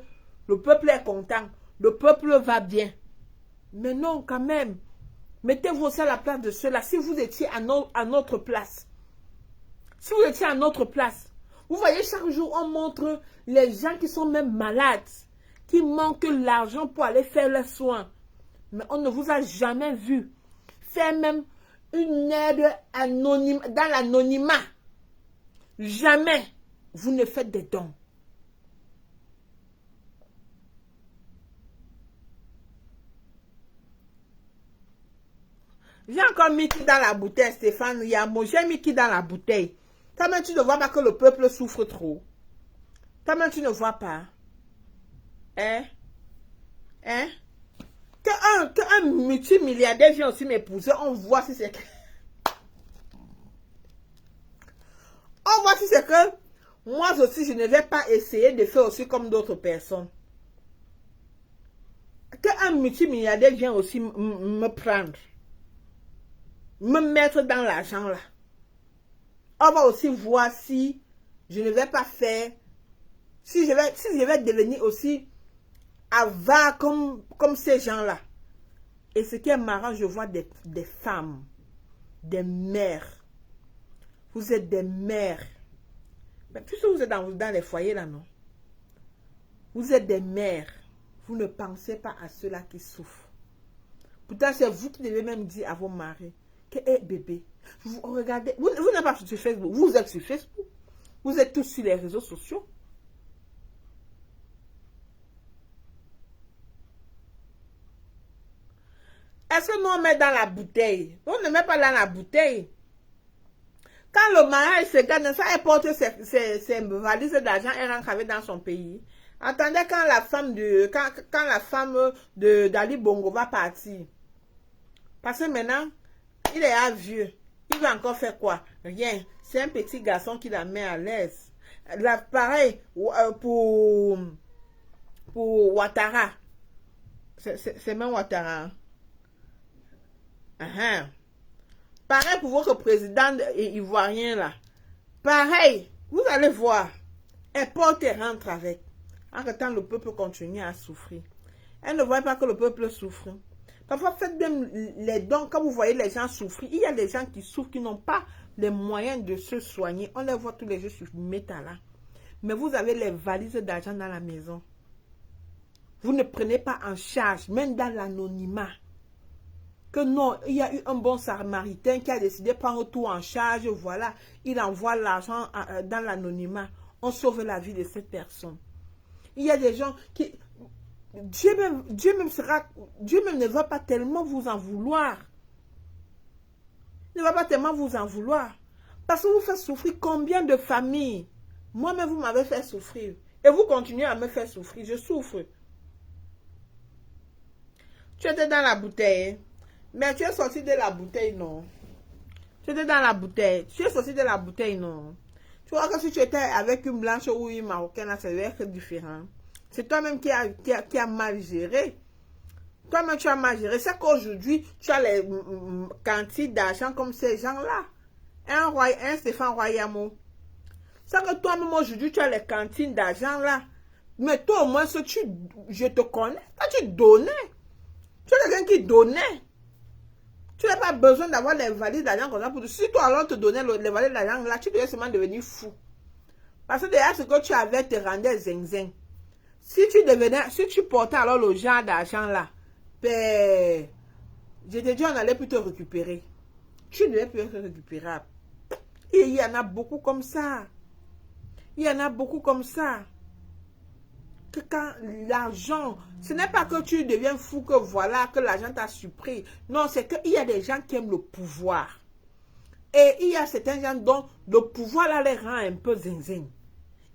est content. Le peuple va bien. Mais non, quand même. Mettez-vous aussi à la place de ceux-là. Si vous étiez à notre place. Si vous étiez à notre place. Vous voyez, chaque jour, on montre les gens qui sont même malades. Qui manquent l'argent pour aller faire leurs soins. Mais on ne vous a jamais vu faire même une aide anonyme, dans l'anonymat. Jamais vous ne faites des dons. J'ai encore mis qui dans la bouteille, Stéphane Yamo. J'ai mis qui dans la bouteille. Toi-même, tu ne vois pas que le peuple souffre trop. Toi-même, tu ne vois pas. Hein? Hein? Qu'un multimilliardaire vient aussi m'épouser, on voit si c'est que... On voit si c'est que... Moi aussi, je ne vais pas essayer de faire aussi comme d'autres personnes. Qu'un multimilliardaire vient aussi me prendre. Me mettre dans l'argent là. On va aussi voir si je ne vais pas faire, si je vais devenir aussi avare comme ces gens-là. Et ce qui est marrant, je vois des femmes, des mères. Vous êtes des mères. Mais puisque vous êtes dans les foyers là, non? Vous êtes des mères. Vous ne pensez pas à ceux-là qui souffrent. Pourtant, c'est vous qui devez même dire à vos maris que, hé bébé, vous regardez, vous n'êtes pas sur Facebook, vous êtes sur Facebook. Vous êtes tous sur les réseaux sociaux. Est-ce que nous on met dans la bouteille? On ne met pas dans la bouteille. Quand le mariage se gagne, ça, elle porte ses valises d'argent, elle rentre avec dans son pays. Attendez quand la femme d'Ali Bongo va partir. Parce que maintenant, il est à vieux. Il va encore faire quoi? Rien. C'est un petit garçon qui la met à l'aise. Pareil pour Ouattara. C'est même Ouattara. Pareil pour votre président ivoirien là. Pareil. Vous allez voir. Elle porte et rentre avec. En temps, le peuple continue à souffrir. Elle ne voit pas que le peuple souffre. Parfois, faites même les dons. Quand vous voyez les gens souffrir, il y a des gens qui souffrent, qui n'ont pas les moyens de se soigner. On les voit tous les jours sur Meta là. Mais vous avez les valises d'argent dans la maison. Vous ne prenez pas en charge, même dans l'anonymat. Que non, il y a eu un bon samaritain qui a décidé de prendre tout en charge. Voilà, il envoie l'argent dans l'anonymat. On sauve la vie de cette personne. Il y a des gens qui... Dieu même ne va pas tellement vous en vouloir. Il ne va pas tellement vous en vouloir. Parce que vous faites souffrir combien de familles? Moi-même, vous m'avez fait souffrir. Et vous continuez à me faire souffrir. Je souffre. Tu étais dans la bouteille. Mais tu es sorti de la bouteille, non? Tu étais dans la bouteille. Tu es sorti de la bouteille, non? Tu vois que si tu étais avec une blanche ou une marocaine, ça va être différent. C'est toi-même qui a mal géré. Toi-même, tu as mal géré. C'est qu'aujourd'hui, tu as les quantités d'argent comme ces gens-là. Un Stéphane Royamo. C'est que toi-même, aujourd'hui, tu as les cantines d'argent là. Mais toi, au moins, je te connais. Toi, tu donnais. Tu es quelqu'un qui donnait. Tu n'as pas besoin d'avoir les valises d'argent comme ça. Si toi, alors, te donnais les valises d'argent là, tu devais seulement devenir fou. Parce que déjà, ce que tu avais te rendait zing-zing. Si tu portais alors le genre d'argent là, ben, je te dis, on allait plus te récupérer. Tu ne devais plus être récupérable. Et il y en a beaucoup comme ça. Il y en a beaucoup comme ça. Que quand l'argent, ce n'est pas que tu deviens fou, que voilà, que l'argent t'a surpris. Non, c'est qu'il y a des gens qui aiment le pouvoir. Et il y a certains gens dont le pouvoir là les rend un peu zinzin.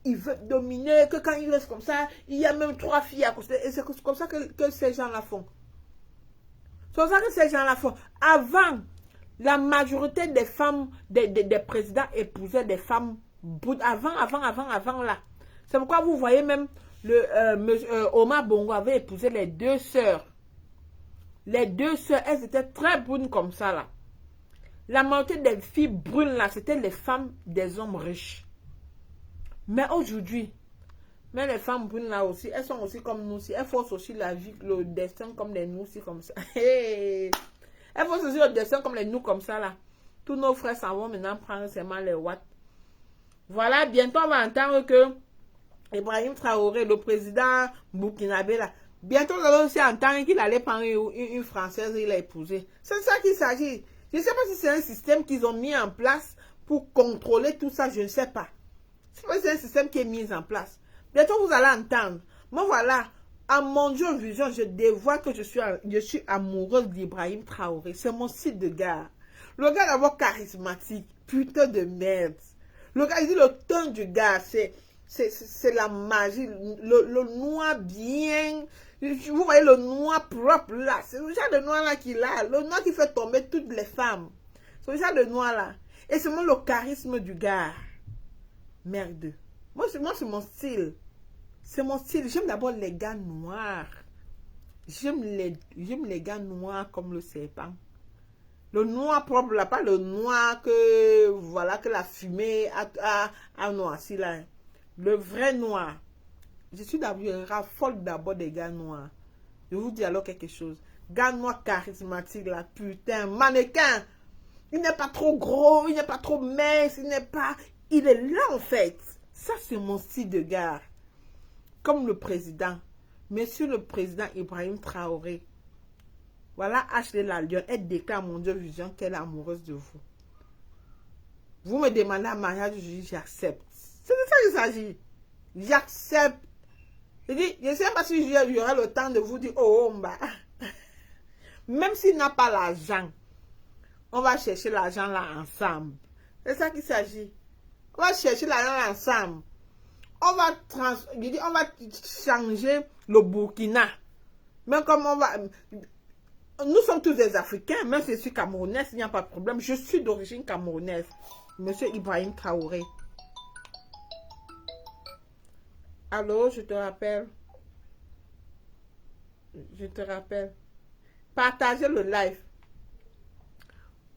Ils veulent dominer, que quand ils restent comme ça, il y a même 3 filles à côté. Et c'est comme ça que ces gens-là font. C'est comme ça que ces gens-là font. Avant, la majorité des femmes, des présidents épousaient des femmes. Avant là. C'est pourquoi vous voyez même Omar Bongo avait épousé les 2 sœurs. Les 2 sœurs, elles étaient très brunes comme ça là. La majorité des filles brunes là, c'était les femmes des hommes riches. Mais aujourd'hui, mais les femmes brunes là aussi, elles sont aussi comme nous aussi. Elles forcent aussi la vie, le destin comme les nous aussi comme ça. Elles forcent aussi le destin comme les nous comme ça là. Tous nos frères s'en vont maintenant prendre seulement les watts. Voilà, bientôt on va entendre que Ibrahim Traoré, le président burkinabé là, bientôt on va aussi entendre qu'il allait prendre une Française et il l'a épousée. C'est de ça qu'il s'agit. Je ne sais pas si c'est un système qu'ils ont mis en place pour contrôler tout ça, je ne sais pas. C'est un système qui est mis en place. Bientôt vous allez entendre. Moi voilà, à mon Dieu vision, je dévoile que je suis amoureuse d'Ibrahim Traoré. C'est mon site de gars. Le gars d'abord charismatique, putain de merde. Le gars, il dit le ton du gars, c'est la magie, le noir bien, vous voyez le noir propre là, c'est le genre de noir là qu'il a, le noir qui fait tomber toutes les femmes, c'est le genre de noir là, et c'est le charisme du gars, merde, moi c'est mon style, j'aime d'abord les gars noirs, j'aime les gars noirs comme le serpent. Le noir propre là, pas le noir que, voilà, que la fumée a noirci là. Le vrai noir. Je raffole d'abord des gars noirs. Je vous dis alors quelque chose. Gars noir charismatique là, putain, mannequin. Il n'est pas trop gros, il n'est pas trop mince, il est là en fait. Ça c'est mon style de gars. Comme le président. Monsieur le président Ibrahim Traoré. Voilà, Ashley la Lyon, elle déclare mon Dieu vision qu'elle est amoureuse de vous. Vous me demandez un mariage, je dis j'accepte. C'est de ça qu'il s'agit. J'accepte. Je dis, je ne sais pas si j'aurai le temps de vous dire, oh, bah. Même s'il n'a pas l'argent, on va chercher l'argent là ensemble. C'est ça qu'il s'agit. On va chercher l'argent ensemble. On va changer le Burkina. Même comme on va... Nous sommes tous des Africains, même si je suis camerounaise, il n'y a pas de problème. Je suis d'origine camerounaise. Monsieur Ibrahim Traoré. Allô, je te rappelle. Je te rappelle. Partagez le live.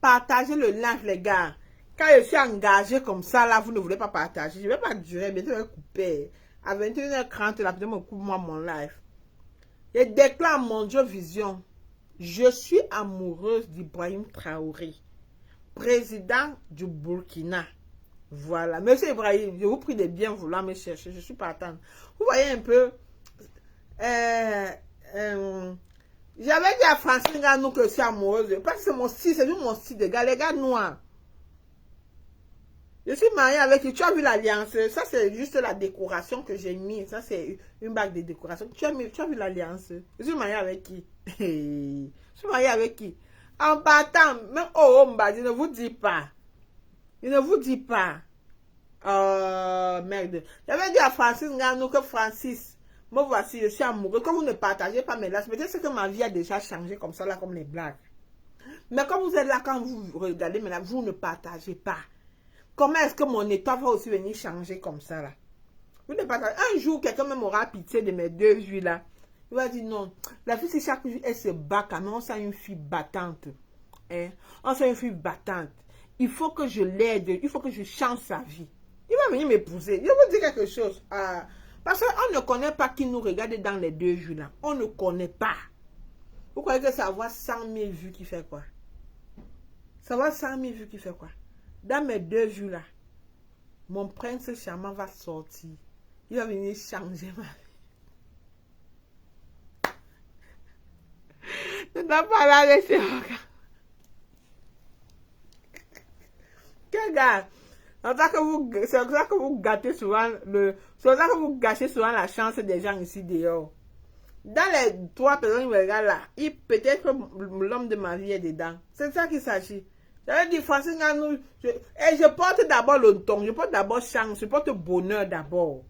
Partagez le live, les gars. Quand je suis engagé comme ça, là, vous ne voulez pas partager. Je ne vais pas durer, mais je vais couper. À 21h30, là, peut-être me coupe moi mon live. Je déclare mon Dieu vision Je suis amoureuse d'Ibrahim Traoré, président du Burkina. Voilà. Monsieur Ibrahim, je vous prie de bien vouloir me chercher. Je suis partante. Vous voyez un peu... j'avais dit à Francine Ganou que je suis amoureuse. Parce que c'est mon style, c'est juste mon style de gars. Les gars noirs. Je suis mariée avec qui. Tu as vu l'alliance? Ça, c'est juste la décoration que j'ai mis. Ça, c'est une bague de décoration. Tu as vu l'alliance? Je suis mariée avec qui? Je suis mariée avec qui? En partant, même je ne vous dis pas. Je ne vous dis pas. Merde. J'avais dit à Francis Nganou que Francis, moi voici, je suis amoureux. Que vous ne partagez pas mes lacs. Peut-être que ma vie a déjà changé comme ça, là, comme les blagues. Mais quand vous êtes là, quand vous regardez mes lacs, vous ne partagez pas. Comment est-ce que mon état va aussi venir changer comme ça, là? Vous ne partagez. Un jour, quelqu'un même aura pitié de mes 2 vues, là. Il va dire non. La fille, c'est chaque jour, elle se bat quand même. On sent une fille battante. Hein? On sent une fille battante. Il faut que je l'aide. Il faut que je change sa vie. Il va venir m'épouser. Je vous dis quelque chose. Parce qu'on ne connaît pas qui nous regarde dans les 2 vues, là. On ne connaît pas. Vous croyez que ça va avoir 100 000 vues qui fait quoi? Ça va avoir 100 000 vues qui fait quoi? Dans mes 2 vues, là, mon prince charmant va sortir. Il va venir changer ma vie. Je ne dois pas la laisser. Quel gars? C'est ça que vous gâtez souvent c'est ça que vous gâchez souvent la chance des gens ici dehors. Dans les 3 personnes qui me regardent là, peut-être que l'homme de ma vie est dedans. C'est ça qu'il s'agit. J'avais dit, Francine Nganou, je porte d'abord le ton, je porte d'abord chance, je porte bonheur d'abord.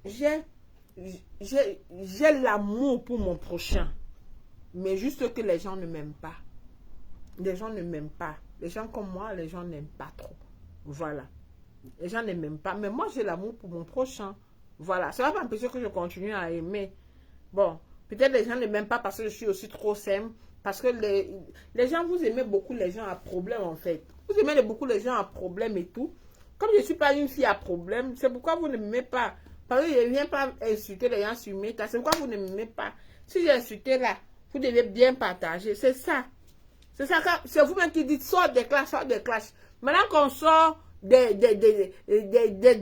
J'ai l'amour pour mon prochain. Mais juste que les gens ne m'aiment pas. Les gens ne m'aiment pas. Les gens comme moi, les gens n'aiment pas trop. Voilà. Les gens ne m'aiment pas. Mais moi, j'ai l'amour pour mon prochain. Voilà. Ça va pas empêcher que je continue à aimer. Bon. Peut-être les gens ne m'aiment pas parce que je suis aussi trop simple. Parce que les gens, vous aimez beaucoup les gens à problème, en fait. Vous aimez beaucoup les gens à problème et tout. Comme je ne suis pas une fille à problème, c'est pourquoi vous ne m'aimez pas. Parce que je ne viens pas insulter les gens sur mes tas. C'est pourquoi vous ne m'aimez pas. Si j'ai insulté là, vous devez bien partager. C'est ça. C'est ça. C'est vous-même qui dites sort des classes, sort des classes. Maintenant qu'on sort des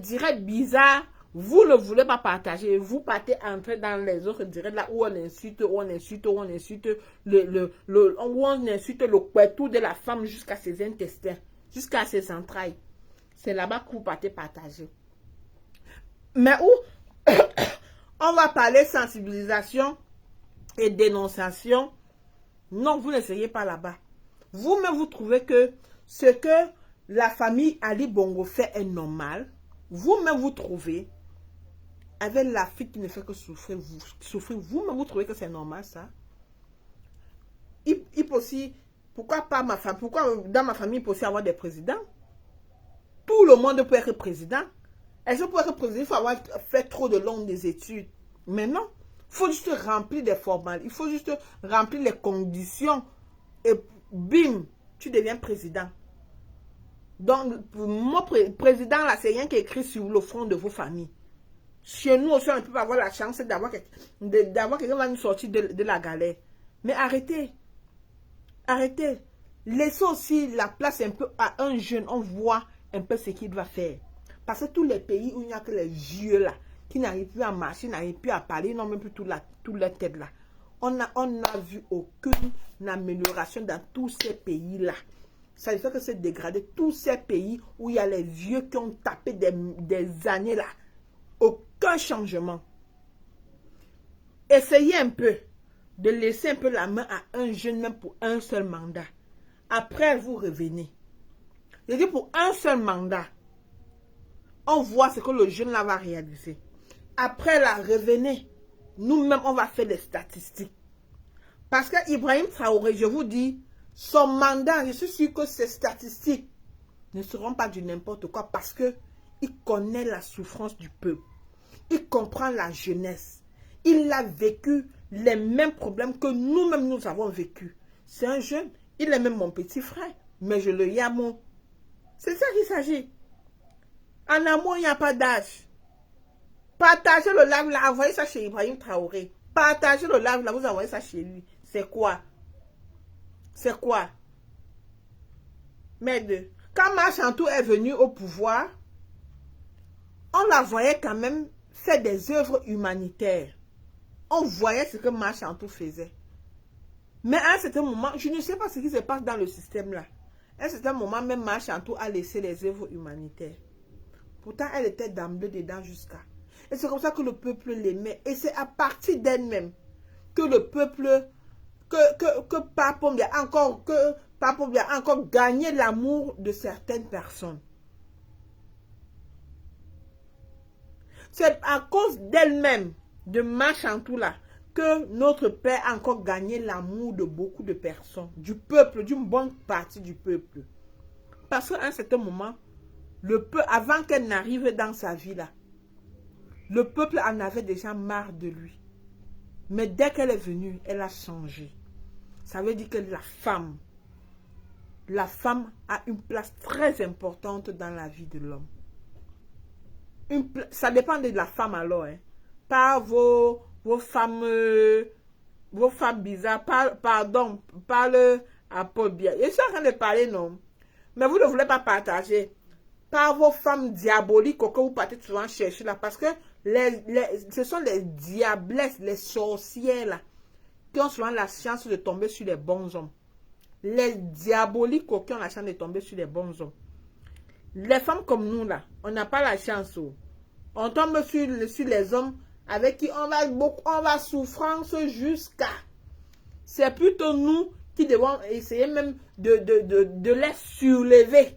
directs bizarres, vous ne voulez pas partager. Vous partez entrer dans les autres directs là où on insulte, où on insulte le couettou de la femme jusqu'à ses intestins, jusqu'à ses entrailles. C'est là-bas que vous partez partager. Mais où on va parler sensibilisation et dénonciation. Non, vous n'essayez pas là-bas. Vous-même, vous trouvez que ce que la famille Ali Bongo fait est normal. Vous-même, vous trouvez, avec la fille qui ne fait que souffrir, vous-même, vous trouvez que c'est normal, ça? Il peut aussi, pourquoi pas ma femme, pourquoi dans ma famille, il peut aussi avoir des présidents? Tout le monde peut être président. Est-ce que pour être président, il faut avoir fait trop de longues études? Mais non. Il faut juste remplir des formalités. Il faut juste remplir les conditions. Et bim, tu deviens président. Donc, mon président, là, c'est rien qui est écrit sur le front de vos familles. Chez nous aussi, on ne peut pas avoir la chance d'avoir quelqu'un qui va nous sortir de la galère. Mais arrêtez. Arrêtez. Laissez aussi la place un peu à un jeune. On voit un peu ce qu'il doit faire. Parce que tous les pays où il n'y a que les vieux là, qui n'arrivent plus à marcher, n'arrivent plus à parler, n'ont même plus toute leur tête là. On n'a vu aucune amélioration dans tous ces pays-là. Ça veut dire que c'est dégradé. Tous ces pays où il y a les vieux qui ont tapé des années là. Aucun changement. Essayez un peu de laisser un peu la main à un jeune, même pour un seul mandat. Après, vous revenez. Je dis pour un seul mandat. On voit ce que le jeune là va réaliser. Après là, revenez. Nous-mêmes, on va faire des statistiques. Parce que Ibrahim Traoré, je vous dis, son mandat, je suis sûr que ces statistiques ne seront pas du n'importe quoi. Parce que il connaît la souffrance du peuple. Il comprend la jeunesse. Il a vécu les mêmes problèmes que nous-mêmes nous avons vécu. C'est un jeune. Il est même mon petit frère. Mais je le yamo. C'est ça qu'il s'agit. En amour, il n'y a pas d'âge. Partagez le live là, envoyez ça chez Ibrahim Traoré. Partagez le live là, vous envoyez ça chez lui. c'est quoi? C'est quoi? Merde. Quand Machantou est venu au pouvoir, on la voyait quand même faire des œuvres humanitaires. On voyait ce que Machantou faisait. Mais à un certain moment, je ne sais pas ce qui se passe dans le système là. À un certain moment, même Machantou a laissé les œuvres humanitaires. Pourtant, elle était d'emblée dedans jusqu'à. Et c'est comme ça que le peuple l'aimait. Et c'est à partir d'elle-même que le peuple, que Papombi a encore gagné l'amour de certaines personnes. C'est à cause d'elle-même, de Machantou là, que notre père a encore gagné l'amour de beaucoup de personnes, du peuple, d'une bonne partie du peuple. Parce qu'à un certain moment, le peuple, avant qu'elle n'arrive dans sa vie là, le peuple en avait déjà marre de lui. Mais dès qu'elle est venue, elle a changé. Ça veut dire que la femme a une place très importante dans la vie de l'homme. Ça dépend de la femme alors. Hein. Pas vos femmes bizarres. Pardon, parle à Paul Biya. Je suis en train de parler, non. Mais vous ne voulez pas partager. Pas vos femmes diaboliques que vous partez souvent chercher là. Parce que ce sont les diablesses, les sorcières là, qui ont souvent la chance de tomber sur les bons hommes. Les diaboliques qui ont la chance de tomber sur les bons hommes. Les femmes comme nous là, on n'a pas la chance. On tombe sur les hommes avec qui on va souffrance jusqu'à. C'est plutôt nous qui devons essayer même de les surlever.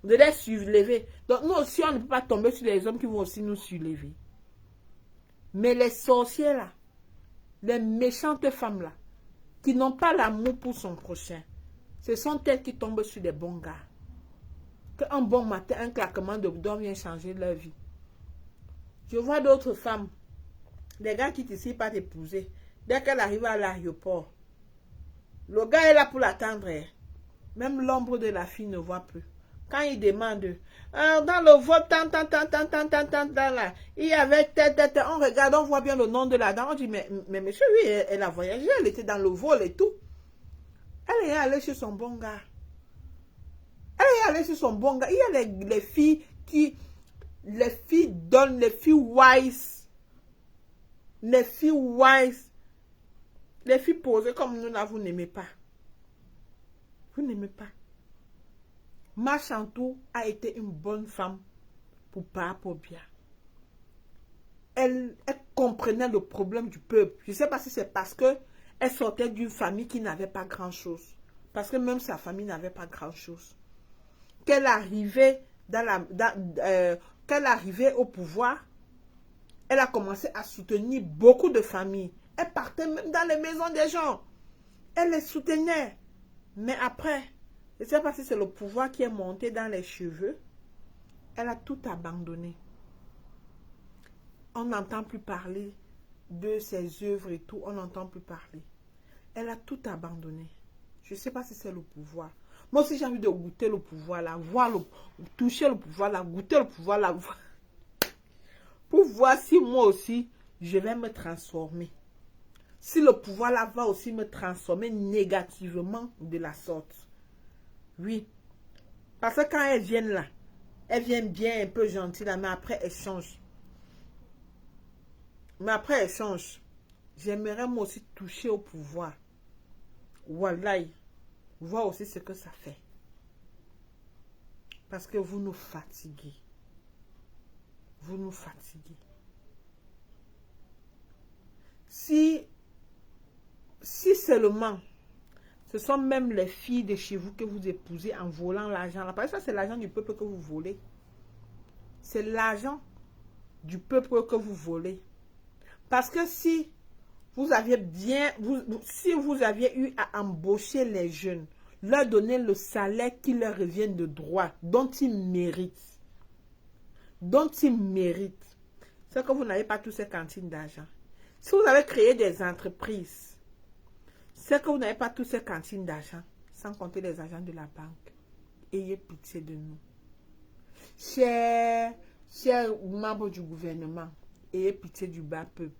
De les surlever. Donc nous aussi, on ne peut pas tomber sur les hommes qui vont aussi nous surlever. Mais les sorcières là, les méchantes femmes là, qui n'ont pas l'amour pour son prochain, ce sont elles qui tombent sur des bons gars. Qu'un bon matin, un claquement de doigts vient changer leur vie. Je vois d'autres femmes, des gars qui ne décident pas d'épouser. Dès qu'elle arrive à l'aéroport, le gars est là pour l'attendre. Même l'ombre de la fille ne voit plus. Quand il demande, dans le vol, là, il y avait on regarde, on voit bien le nom de la dame. On dit, mais monsieur, oui, elle a voyagé, elle était dans le vol et tout. Elle est allée chez son bon gars. Elle est allée chez son bon gars. Il y a les filles qui... Les filles donnent, les filles wise. Les filles wise. Les filles posées comme nous là, vous n'aimez pas. Vous n'aimez pas. Machantou a été une bonne femme pour Papombi. Elle comprenait le problème du peuple. Je ne sais pas si c'est parce qu'elle sortait d'une famille qui n'avait pas grand-chose. Parce que même sa famille n'avait pas grand-chose. Qu'elle arrivait qu'elle arrivait au pouvoir, elle a commencé à soutenir beaucoup de familles. Elle partait même dans les maisons des gens. Elle les soutenait. Mais après, je ne sais pas si c'est le pouvoir qui est monté dans les cheveux. Elle a tout abandonné. On n'entend plus parler de ses œuvres et tout. On n'entend plus parler. Elle a tout abandonné. Je ne sais pas si c'est le pouvoir. Moi aussi, j'ai envie de goûter le pouvoir là. Toucher le pouvoir là. Goûter le pouvoir là. Pour voir si moi aussi, je vais me transformer. Si le pouvoir là va aussi me transformer négativement de la sorte. Oui. Parce que quand elles viennent là, elles viennent bien un peu gentilles là, mais après elles changent. Mais après elles changent. J'aimerais moi aussi toucher au pouvoir. Wallahi. Voir aussi ce que ça fait. Parce que vous nous fatiguez. Vous nous fatiguez. Si seulement ce sont même les filles de chez vous que vous épousez en volant l'argent. Parce que ça, c'est l'argent du peuple que vous volez. C'est l'argent du peuple que vous volez. Parce que si vous aviez si vous aviez eu à embaucher les jeunes, leur donner le salaire qui leur revient de droit, dont ils méritent. C'est que vous n'avez pas tous ces cantines d'argent. Si vous avez créé des entreprises, c'est que vous n'avez pas tous ces cantines d'argent, sans compter les agents de la banque. Ayez pitié de nous. Chers membres du gouvernement, ayez pitié du bas peuple.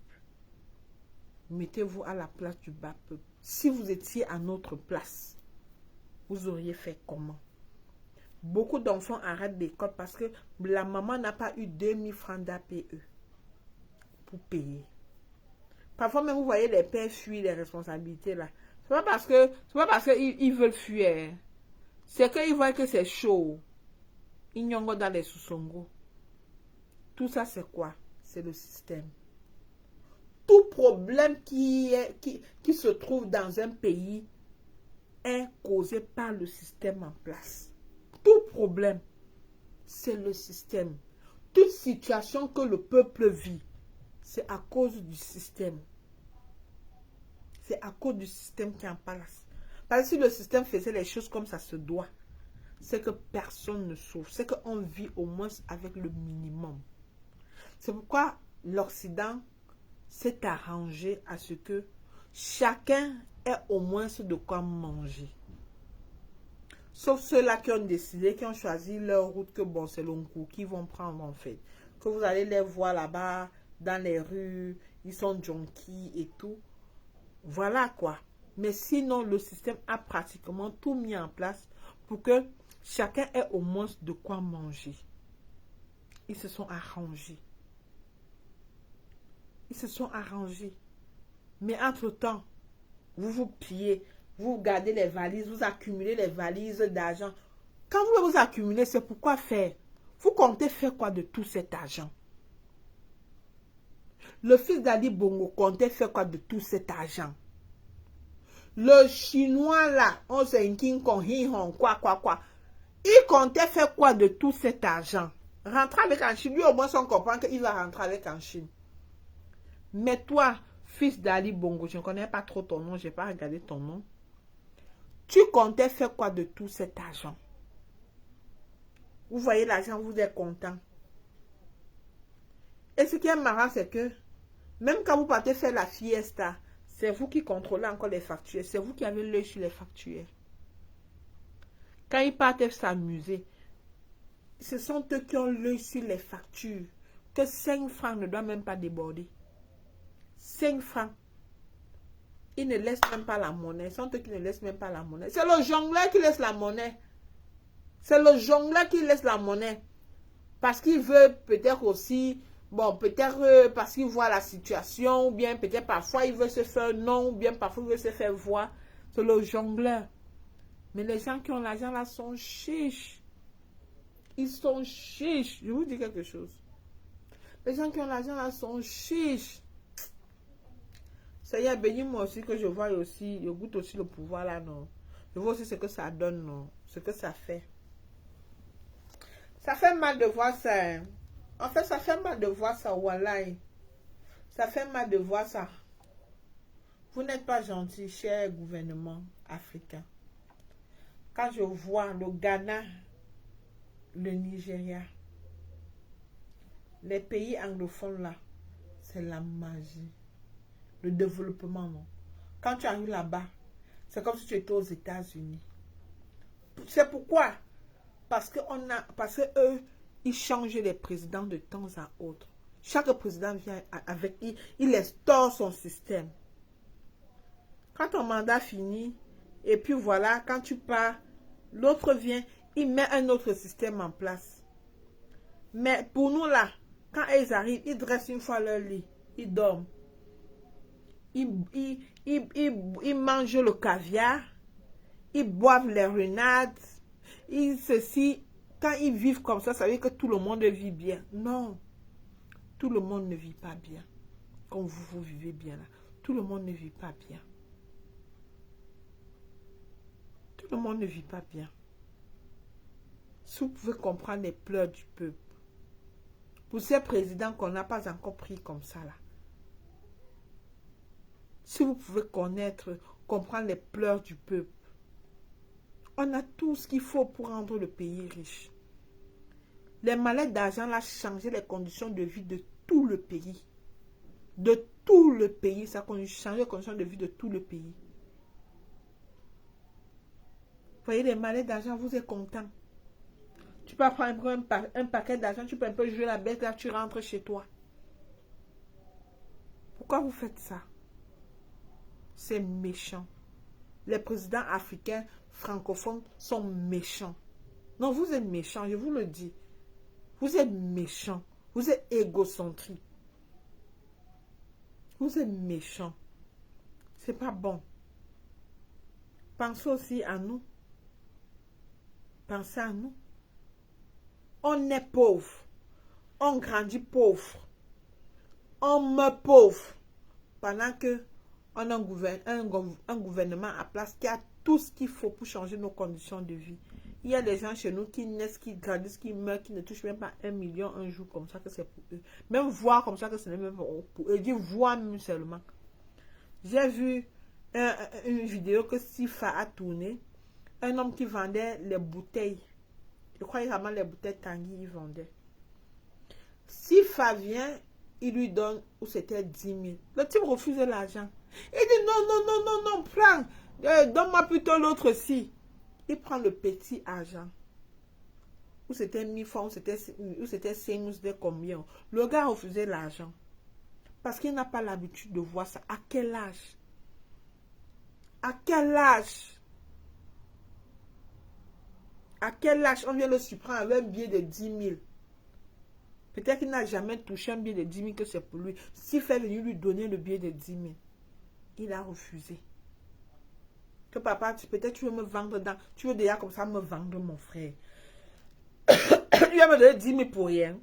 Mettez-vous à la place du bas peuple. Si vous étiez à notre place, vous auriez fait comment? Beaucoup d'enfants arrêtent l'école parce que la maman n'a pas eu 2000 francs d'APE pour payer. Parfois même, vous voyez les pères fuir les responsabilités là. C'est pas parce qu'ils veulent fuir. C'est qu'ils voient que c'est chaud. Ils nyongo dans les sous-songo. Tout ça, c'est quoi? C'est le système. Tout problème qui se trouve dans un pays est causé par le système en place. Tout problème, c'est le système. Toute situation que le peuple vit, c'est à cause du système. C'est à cause du système qui est en place. Parce que si le système faisait les choses comme ça se doit, c'est que personne ne souffre. C'est qu'on vit au moins avec le minimum. C'est pourquoi l'Occident s'est arrangé à ce que chacun ait au moins de quoi manger. Sauf ceux-là qui ont décidé, qui ont choisi leur route, que bon, c'est long cours, qui vont prendre en fait. Que vous allez les voir là-bas, dans les rues, ils sont junkies et tout. Voilà quoi. Mais sinon, le système a pratiquement tout mis en place pour que chacun ait au moins de quoi manger. Ils se sont arrangés. Ils se sont arrangés. Mais entre-temps, vous vous pillez, vous gardez les valises, vous accumulez les valises d'argent. Quand vous vous accumulez, c'est pourquoi faire? Vous comptez faire quoi de tout cet argent? Le fils d'Ali Bongo comptait faire quoi de tout cet argent? Le chinois là, on sait King Kong, quoi. Il comptait faire quoi de tout cet argent? Rentrer avec en Chine, lui au moins on comprend qu'il va rentrer avec en Chine. Mais toi, fils d'Ali Bongo, je ne connais pas trop ton nom, je n'ai pas regardé ton nom. Tu comptais faire quoi de tout cet argent? Vous voyez l'argent, vous êtes content. Et ce qui est marrant, c'est que même quand vous partez faire la fiesta, c'est vous qui contrôlez encore les factures. C'est vous qui avez l'œil sur les factures. Quand ils partent s'amuser, ce sont eux qui ont l'œil sur les factures. Que 5 francs ne doivent même pas déborder. 5 francs. Ils ne laissent même pas la monnaie. Ce sont eux qui ne laissent même pas la monnaie. C'est le jongleur qui laisse la monnaie. C'est le jongleur qui laisse la monnaie. Parce qu'il veut peut-être aussi... Bon, peut-être parce qu'il voit la situation, ou bien peut-être parfois il veut se faire non, ou bien parfois il veut se faire voir. C'est le jongleur. Mais les gens qui ont l'argent là sont chiches. Ils sont chiches. Je vous dis quelque chose. Les gens qui ont l'argent là sont chiches. Ça y est, bénis-moi aussi que je vois aussi, je goûte aussi le pouvoir là, non. Je vois aussi ce que ça donne, non. Ce que ça fait. Ça fait mal de voir ça, hein. En fait, ça fait mal de voir ça, wallahi. Ça fait mal de voir ça. Vous n'êtes pas gentil, cher gouvernement africain. Quand je vois le Ghana, le Nigeria, les pays anglophones là, c'est la magie. Le développement, non. Quand tu arrives là-bas, c'est comme si tu étais aux États-Unis. C'est pourquoi? Parce que eux, ils changent les présidents de temps à autre. Chaque président vient avec, il instaure son système. Quand ton mandat finit, et puis voilà, quand tu pars, l'autre vient, il met un autre système en place. Mais pour nous là, quand ils arrivent, ils dressent une fois leur lit, ils dorment. Ils mangent le caviar, ils boivent les renardes, quand ils vivent comme ça veut dire que tout le monde vit bien. Non, tout le monde ne vit pas bien. Comme vous vivez bien là. Tout le monde ne vit pas bien. Tout le monde ne vit pas bien. Si vous pouvez comprendre les pleurs du peuple. Pour ces présidents qu'on n'a pas encore pris comme ça là. Si vous pouvez comprendre les pleurs du peuple. On a tout ce qu'il faut pour rendre le pays riche. Les mallettes d'argent là changé les conditions de vie de tout le pays. De tout le pays. Ça a changé les conditions de vie de tout le pays. Vous voyez les mallettes d'argent, vous êtes content. Tu peux prendre un paquet d'argent, tu peux un peu jouer la bête, là tu rentres chez toi. Pourquoi vous faites ça? C'est méchant. les présidents africains francophones sont méchants. Non, vous êtes méchants, je vous le dis. Vous êtes méchants. Vous êtes égocentriques. Vous êtes méchants. C'est pas bon. Pensez aussi à nous. Pensez à nous. On est pauvre. On grandit pauvre. On meurt pauvre. Pendant que on a un gouvernement à place qui a tout ce qu'il faut pour changer nos conditions de vie. Il y a des gens chez nous qui naissent, qui grandissent, qui meurent, qui ne touchent même pas 1 million un jour comme ça que c'est pour eux. Même voir comme ça que ce n'est même pas pour eux. Dire voir même seulement. J'ai vu une vidéo que Sifa a tournée. Un homme qui vendait les bouteilles. Je crois vraiment les bouteilles Tanguy, il vendait. Sifa vient, il lui donne, ou c'était 10 000. Le type refuse l'argent. Il dit non, non, non, non, non, prends. Donne-moi plutôt l'autre-ci. Il prend le petit argent. Ou c'était 1000 francs, ou c'était 5 ou c'était combien. Le gars refusait l'argent. Parce qu'il n'a pas l'habitude de voir ça. À quel âge? À quel âge? À quel âge on vient le surprendre avec un billet de 10 000? Peut-être qu'il n'a jamais touché un billet de 10 000 que c'est pour lui. S'il fait venir lui donner le billet de 10 000, il a refusé. Que papa, peut-être tu veux me vendre dans... Tu veux déjà comme ça me vendre, mon frère. Il va me donner 10 000 pour rien.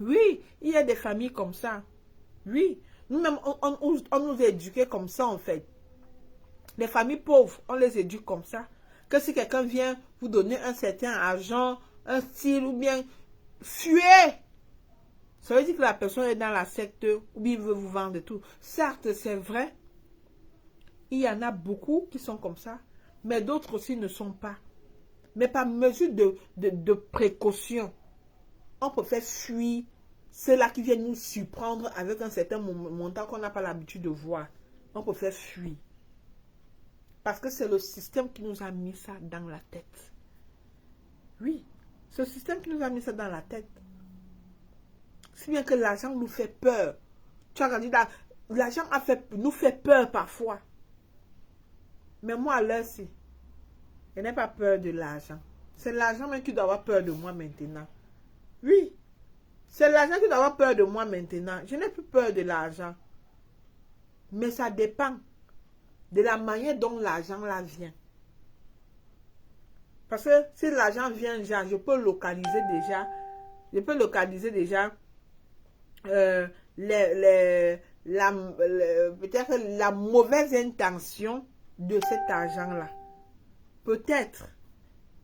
Oui, il y a des familles comme ça. Oui, nous-mêmes, on nous a éduqués comme ça, en fait. Les familles pauvres, on les éduque comme ça. Que si quelqu'un vient vous donner un certain argent, un style, ou bien fuyez. Ça veut dire que la personne est dans la secte, ou bien il veut vous vendre tout. Certes, c'est vrai. Il y en a beaucoup qui sont comme ça, mais d'autres aussi ne sont pas. Mais par mesure de précaution, on préfère fuir ceux-là qui viennent nous surprendre avec un certain montant qu'on n'a pas l'habitude de voir. On préfère fuir. Parce que c'est le système qui nous a mis ça dans la tête. Oui, c'est le système qui nous a mis ça dans la tête. Si bien que l'argent nous fait peur. Tu as regardé, l'argent nous fait peur parfois. Mais moi, là, si, je n'ai pas peur de l'argent. C'est l'argent même qui doit avoir peur de moi maintenant. Oui, c'est l'argent qui doit avoir peur de moi maintenant. Je n'ai plus peur de l'argent. Mais ça dépend de la manière dont l'argent là vient. Parce que si l'argent vient déjà, je peux localiser déjà. Je peux localiser déjà peut-être la mauvaise intention de cet argent-là. Peut-être.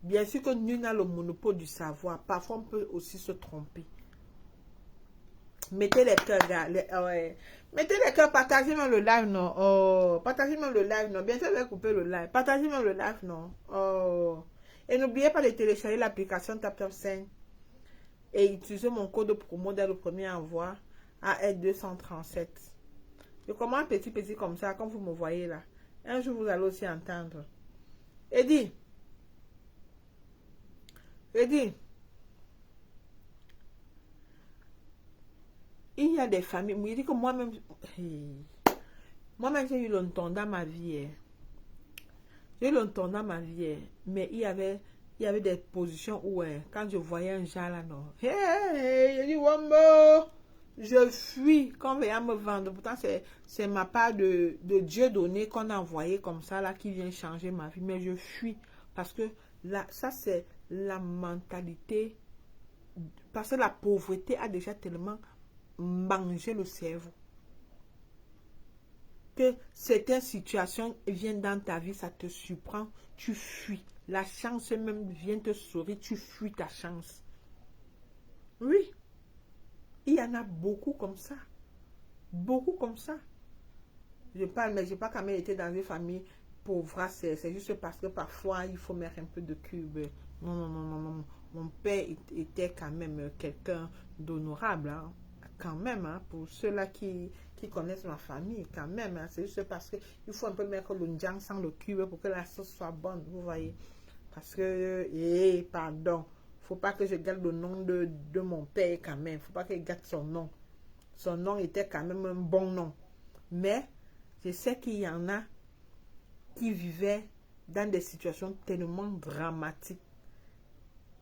Bien sûr que nul n'a le monopole du savoir. Parfois, on peut aussi se tromper. Mettez les cœurs, gars. Mettez les cœurs, partagez même le live, non. Oh, partagez même le live, non. Bien sûr, je vais couper le live. Partagez même le live, non. Oh. Et n'oubliez pas de télécharger l'application TapTapSend et utiliser mon code promo dès le premier envoi à 237. Je commence petit comme ça, comme vous me voyez là. Un jour, vous allez aussi entendre. Eddie, il y a des familles, il dit que moi-même, j'ai eu longtemps dans ma vie. J'ai eu longtemps dans ma vie, mais il y avait des positions où, quand je voyais un genre là, non. Je dis, Wambo, je fuis quand on vient me vendre. Pourtant, c'est ma part de Dieu donné qu'on a envoyé comme ça, là, qui vient changer ma vie. Mais je fuis parce que là, ça, c'est la mentalité. Parce que la pauvreté a déjà tellement mangé le cerveau. Que certaines situations viennent dans ta vie, ça te surprend, tu fuis. La chance même vient te sourire, tu fuis ta chance. Oui. Il y en a beaucoup comme ça. Beaucoup comme ça. Je parle, mais je n'ai pas quand même été dans une famille pauvre. C'est juste parce que parfois, il faut mettre un peu de cube. Non, non, non, non, non. Mon père était quand même quelqu'un d'honorable. Hein. Quand même, hein, pour ceux-là qui connaissent ma famille, quand même. Hein, c'est juste parce qu'il faut un peu mettre le njang sans le cube pour que la sauce soit bonne. Vous voyez. Parce que, pardon. Faut pas que je garde le nom de mon père quand même. Faut pas que je garde son nom. Son nom était quand même un bon nom. Mais je sais qu'il y en a qui vivaient dans des situations tellement dramatiques.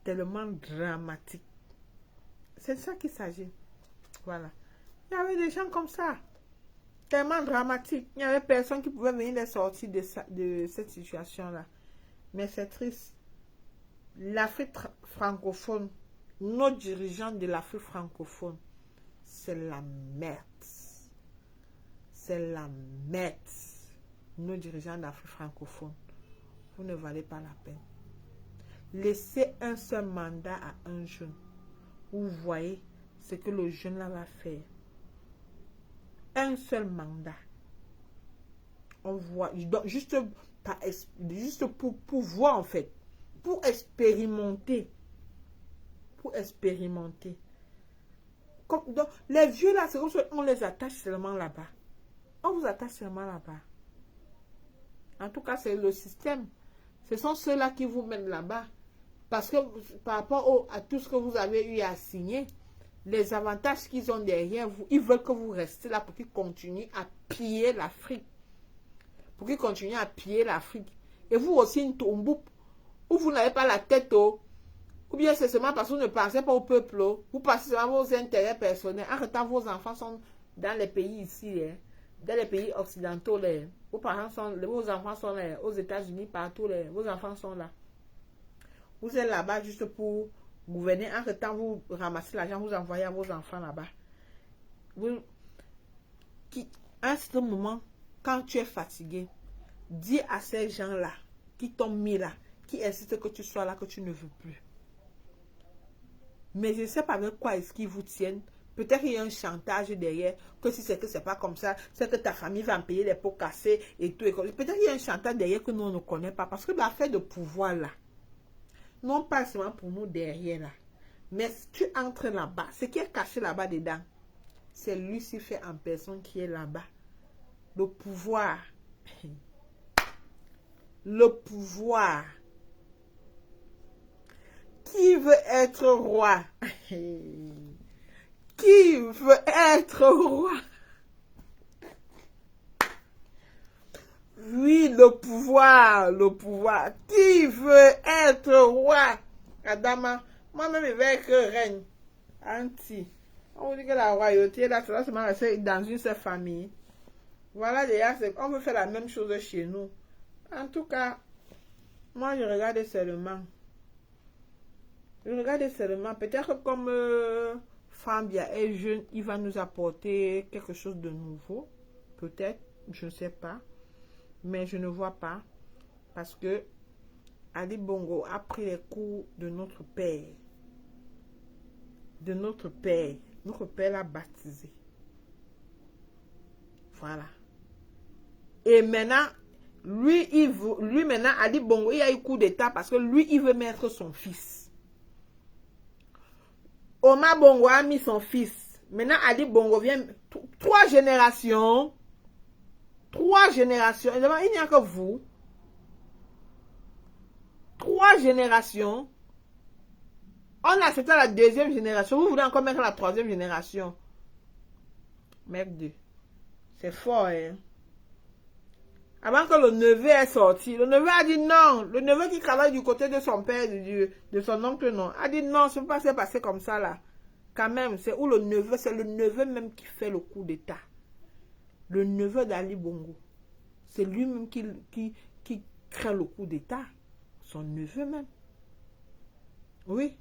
Tellement dramatiques. C'est de ça qu'il s'agit. Voilà. Il y avait des gens comme ça. Tellement dramatiques. Il n'y avait personne qui pouvait venir les sortir de cette situation-là. Mais c'est triste. L'Afrique francophone, nos dirigeants de l'Afrique francophone, c'est la merde. C'est la merde. Nos dirigeants d'Afrique francophone, vous ne valez pas la peine. Laissez un seul mandat à un jeune. Vous voyez ce que le jeune là va faire. Un seul mandat. On voit, juste pour voir en fait. Pour expérimenter. Pour expérimenter. Donc, les vieux là, c'est comme si on les attache seulement là-bas. On vous attache seulement là-bas. En tout cas, c'est le système. Ce sont ceux-là qui vous mènent là-bas. Parce que par rapport à tout ce que vous avez eu à signer, les avantages qu'ils ont derrière vous, ils veulent que vous restiez là pour qu'ils continuent à piller l'Afrique. Pour qu'ils continuent à piller l'Afrique. Et vous aussi, une tomboupe, où vous n'avez pas la tête haut, ou bien c'est seulement parce que vous ne pensez pas au peuple, vous pensez seulement à vos intérêts personnels. En retard, vos enfants sont dans les pays ici, dans les pays occidentaux, vos enfants sont là, aux États-Unis, partout, vos enfants sont là. Vous êtes là-bas juste pour gouverner. En retard, vous ramassez l'argent, vous envoyez à vos enfants là-bas. À ce moment, quand tu es fatigué, dis à ces gens-là qui t'ont mis là, qui insistent que tu sois là, que tu ne veux plus. Mais je ne sais pas avec quoi est-ce qu'ils vous tiennent. Peut-être qu'il y a un chantage derrière, que si c'est que c'est pas comme ça, c'est que ta famille va en payer les pots cassés et tout. Peut-être qu'il y a un chantage derrière que nous on ne connaît pas. Parce que l'affaire de pouvoir là, non pas seulement pour nous derrière là, mais si tu entres là-bas, ce qui est caché là-bas dedans, c'est Lucifer en personne qui est là-bas. Le pouvoir. Le pouvoir. Qui veut être roi? Qui veut être roi? Oui, le pouvoir, le pouvoir. Qui veut être roi? Adama, moi-même, je vais être reine. Anti. On vous dit que la royauté, là, ça va se rester dans une seule famille. Voilà, déjà, on veut faire la même chose chez nous. En tout cas, moi, je regarde seulement. Je regarde seulement. Peut-être que comme Fambia est jeune, il va nous apporter quelque chose de nouveau. Peut-être, je ne sais pas. Mais je ne vois pas. Parce que Ali Bongo a pris les coups de notre père. De notre père. Notre père l'a baptisé. Voilà. Et maintenant, lui maintenant, Ali Bongo, il a eu coup d'état parce que lui, il veut mettre son fils. Omar Bongo a mis son fils. Maintenant, Ali Bongo vient. 3 générations. 3 générations. Il n'y a que vous. 3 générations. On a accepté la 2e génération. Vous voulez encore mettre la 3e génération. Merde. C'est fort, hein. Avant que le neveu est sorti, le neveu a dit non. Le neveu qui travaille du côté de son père, de son oncle, non, a dit non, ça ne peut pas se passer comme ça, là. Quand même, c'est où le neveu, c'est le neveu même qui fait le coup d'état. Le neveu d'Ali Bongo. C'est lui-même qui crée le coup d'état. Son neveu même. Oui.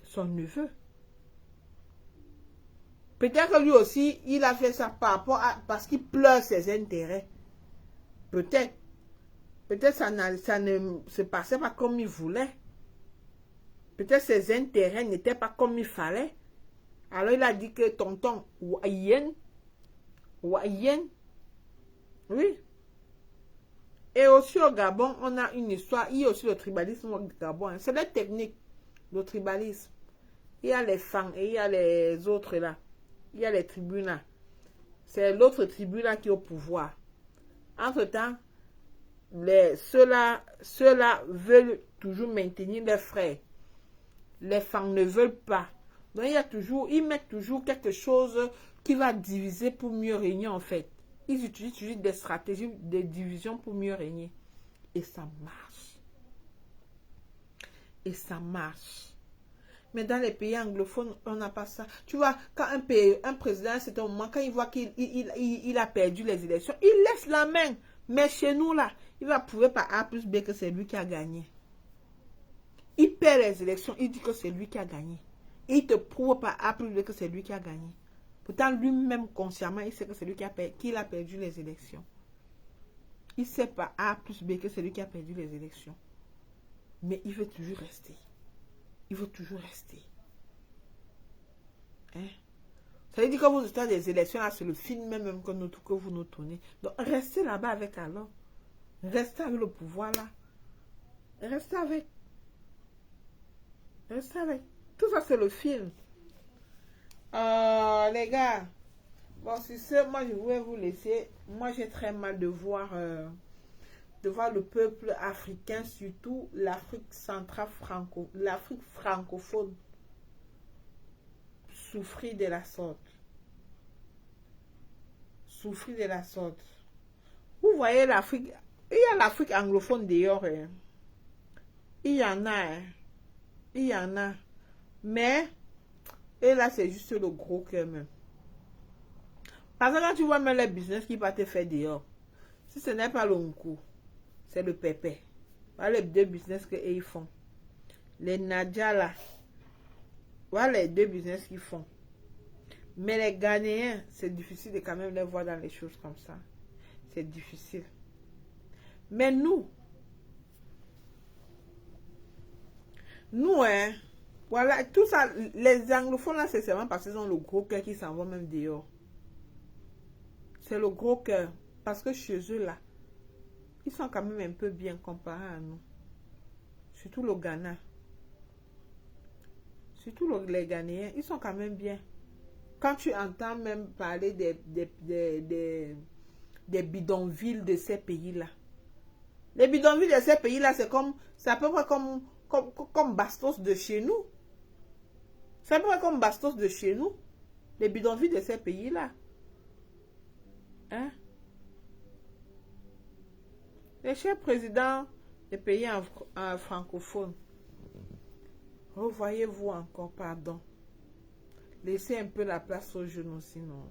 Son neveu. Peut-être que lui aussi, il a fait ça par rapport à... parce qu'il pleure ses intérêts. Peut-être. Peut-être ça ne se passait pas comme il voulait. Peut-être ses intérêts n'étaient pas comme il fallait. Alors il a dit que tonton, Wayen. Oui. Et aussi au Gabon, on a une histoire. Il y a aussi le tribalisme au Gabon. C'est la technique, le tribalisme. Il y a les Fang et il y a les autres là. Il y a les tribus là. C'est l'autre tribu là qui est au pouvoir. Entre-temps, ceux-là veulent toujours maintenir les frères. Les femmes ne veulent pas. Donc, ils mettent toujours quelque chose qui va diviser pour mieux régner en fait. Ils utilisent toujours des stratégies de division pour mieux régner. Et ça marche. Et ça marche. Mais dans les pays anglophones, on n'a pas ça. Tu vois, quand un président, c'est un moment, quand il voit qu'il a perdu les élections, il laisse la main. Mais chez nous, là, il va prouver par A plus B que c'est lui qui a gagné. Il perd les élections, il dit que c'est lui qui a gagné. Il te prouve par A plus B que c'est lui qui a gagné. Pourtant, lui-même, consciemment, il sait que c'est lui qu'il a perdu les élections. Il sait par A plus B que c'est lui qui a perdu les élections. Mais il veut toujours rester. Il veut toujours rester. Hein? Ça veut dire que vous êtes des élections, là, c'est le film même que vous nous tournez. Donc, restez là-bas avec alors. Restez avec le pouvoir, là. Restez avec. Restez avec. Tout ça, c'est le film. Les gars. Bon, sur ce, moi, je voulais vous laisser. Moi, j'ai très mal de voir le peuple africain, surtout l'Afrique centrale l'Afrique francophone, souffrir de la sorte. Souffrir de la sorte. Vous voyez l'Afrique, il y a l'Afrique anglophone dehors. Hein. Il y en a. Hein. Il y en a. Mais, et là, c'est juste le gros cœur même. Parce que quand tu vois même les business qui vont te faire dehors, si ce n'est pas le Nkou, c'est le pépé. Voilà les deux business qu'ils font. Les Nadia là. Voilà les deux business qu'ils font. Mais les Ghanéens, c'est difficile de quand même les voir dans les choses comme ça. C'est difficile. Mais nous, hein, voilà, tout ça, les anglophones là, c'est seulement parce qu'ils ont le gros cœur qui s'en vont même dehors. C'est le gros cœur. Parce que chez eux là, ils sont quand même un peu bien comparés à nous. Surtout le Ghana. Surtout les Ghanéens, ils sont quand même bien. Quand tu entends même parler des bidonvilles de ces pays-là. Les bidonvilles de ces pays-là, c'est à peu près comme Bastos de chez nous. C'est à peu près comme Bastos de chez nous. Les bidonvilles de ces pays-là. Hein? Les chers présidents des pays francophones, revoyez-vous encore, pardon. Laissez un peu la place aux jeunes, sinon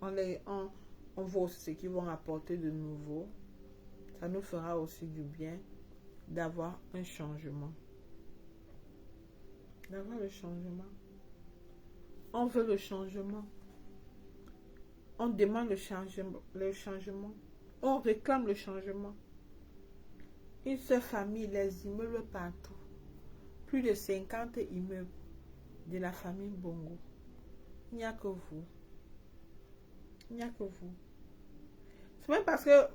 on voit aussi ce qu'ils vont apporter de nouveau. Ça nous fera aussi du bien d'avoir un changement. D'avoir le changement. On veut le changement. On demande le changement. On réclame le changement. Une seule famille, les immeubles partout. Plus de 50 immeubles de la famille Bongo. Il n'y a que vous. Il n'y a que vous. C'est même parce que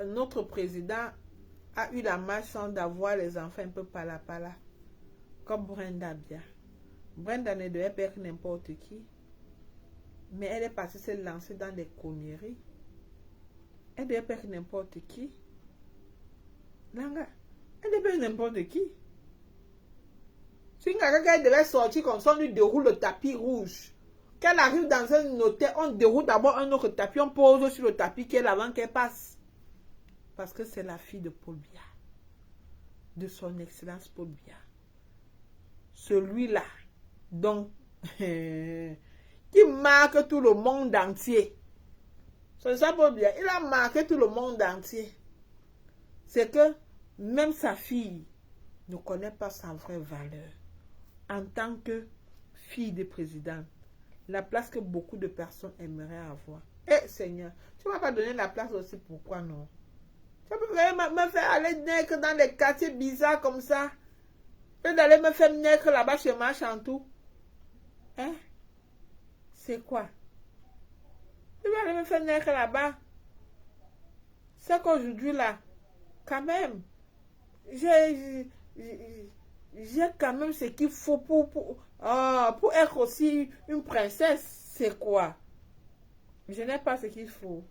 notre président a eu la malchance d'avoir les enfants un peu par là. Comme Brenda Bia. Brenda ne devait pas être n'importe qui. Mais elle est partie se lancer dans des conneries. Elle devait pas être n'importe qui. Langa, elle devait être n'importe qui. Si quelqu'un devait sortir comme ça, on lui déroule le tapis rouge. Qu'elle arrive dans un hôtel, on déroule d'abord un autre tapis, on pose sur le tapis qu'elle avant qu'elle passe. Parce que c'est la fille de Paul Biya. De son excellence Paul Biya. Celui-là, donc, qui marque tout le monde entier. C'est ça Paul Biya. Il a marqué tout le monde entier. C'est que même sa fille ne connaît pas sa vraie valeur. En tant que fille de président, la place que beaucoup de personnes aimeraient avoir. Eh Seigneur, tu ne m'as pas donné la place aussi, pourquoi non? Tu peux me faire aller naître dans les quartiers bizarres comme ça. Et d'aller me faire naître là-bas chez Machantou. Hein? C'est quoi? Tu vas aller me faire naître là-bas. C'est qu'aujourd'hui là, quand même, j'ai quand même ce qu'il faut pour être aussi une princesse. C'est quoi? Je n'ai pas ce qu'il faut.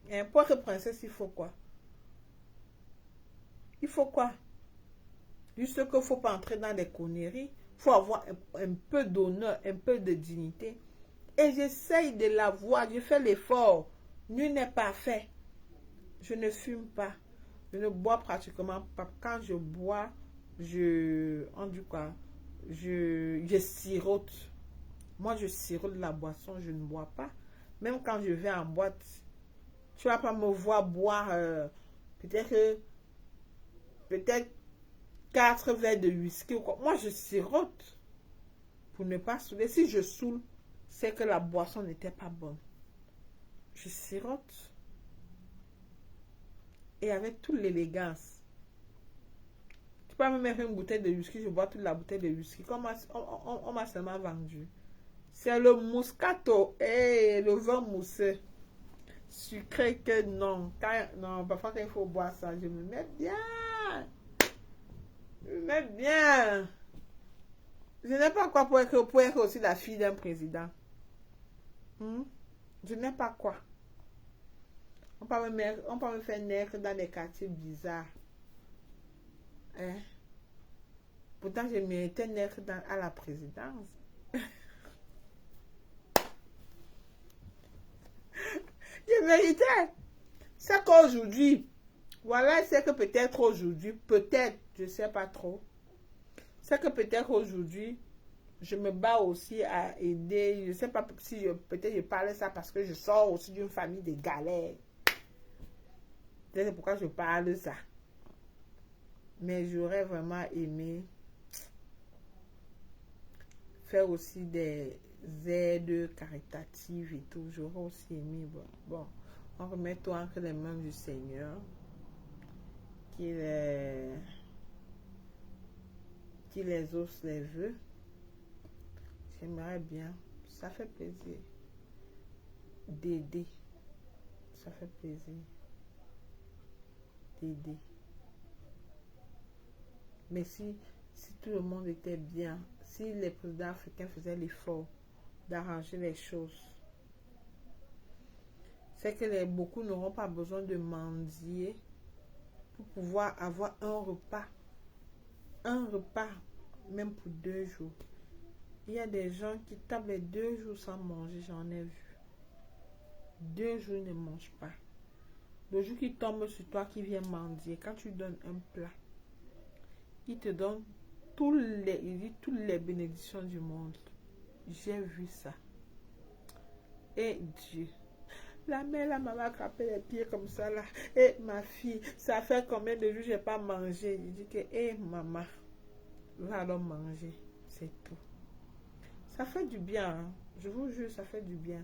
Et pour être princesse, il faut quoi? Il faut quoi? Juste qu'il ne faut pas entrer dans des conneries. Il faut avoir un peu d'honneur, un peu de dignité. Et j'essaye de la voir, je fais l'effort. Nul n'est parfait. Je ne fume pas. Je ne bois pratiquement pas. Quand je bois, on dit quoi? Je sirote. Moi, je sirote la boisson, je ne bois pas. Même quand je vais en boîte, tu vas pas me voir boire peut-être 4 verres de whisky ou quoi. Moi, je sirote pour ne pas saouler. Si je saoule, c'est que la boisson n'était pas bonne. Je sirote. Et avec toute l'élégance. Tu peux me mettre une bouteille de whisky, je bois toute la bouteille de whisky. Comme on m'a seulement vendu. C'est le Moscato. Et le vin mousseux. Sucré que non. Non, parfois quand il faut boire ça, je me mets bien. Je me mets bien. Je n'ai pas quoi pour être aussi la fille d'un président. Je n'ai pas quoi. On peut me faire naître dans des quartiers bizarres. Hein? Pourtant, je méritais naître à la présidence. Je méritais. C'est qu'aujourd'hui, voilà, c'est que peut-être aujourd'hui, je ne sais pas trop. C'est que peut-être aujourd'hui, je me bats aussi à aider. Je ne sais pas si peut-être je parle ça parce que je sors aussi d'une famille de galères. C'est pourquoi je parle de ça. Mais j'aurais vraiment aimé faire aussi des aides caritatives et tout. J'aurais aussi aimé. Bon, on remet tout entre les mains du Seigneur. Qu'il les ose les vœux. J'aimerais bien. Ça fait plaisir d'aider. Ça fait plaisir d'aider. Mais si tout le monde était bien, si les présidents africains faisaient l'effort d'arranger les choses, c'est que beaucoup n'auront pas besoin de mendier pour pouvoir avoir un repas. Un repas, même pour 2 jours. Il y a des gens qui tapent les 2 jours sans manger, j'en ai vu. 2 jours, ils ne mangent pas. Le jour qui tombe sur toi, qui vient mendier, quand tu donnes un plat, il te donne toutes les bénédictions du monde. J'ai vu ça. Et Dieu, la mère, la maman attrapé les pieds comme ça là. Et ma fille, ça fait combien de jours que je n'ai pas mangé? Il dit que, maman, va alors manger. C'est tout. Ça fait du bien. Hein? Je vous jure, ça fait du bien.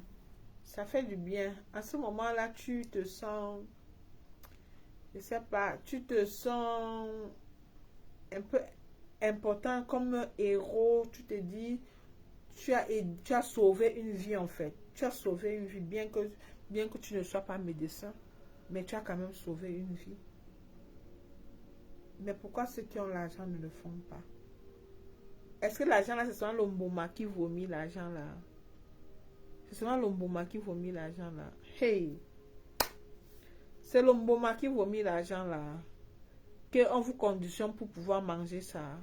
Ça fait du bien. À ce moment-là, tu te sens, je sais pas, tu te sens un peu important comme un héros. Tu te dis, tu as sauvé une vie en fait. Tu as sauvé une vie, bien que tu ne sois pas médecin, mais tu as quand même sauvé une vie. Mais pourquoi ceux qui ont l'argent ne le font pas? Est-ce que l'argent là, c'est seulement l'Omboma qui vomit l'argent là? C'est seulement l'Omboma qui vomit l'argent là. Hey! C'est l'Omboma qui vomit l'argent là. Qu'on vous conditionne pour pouvoir manger ça.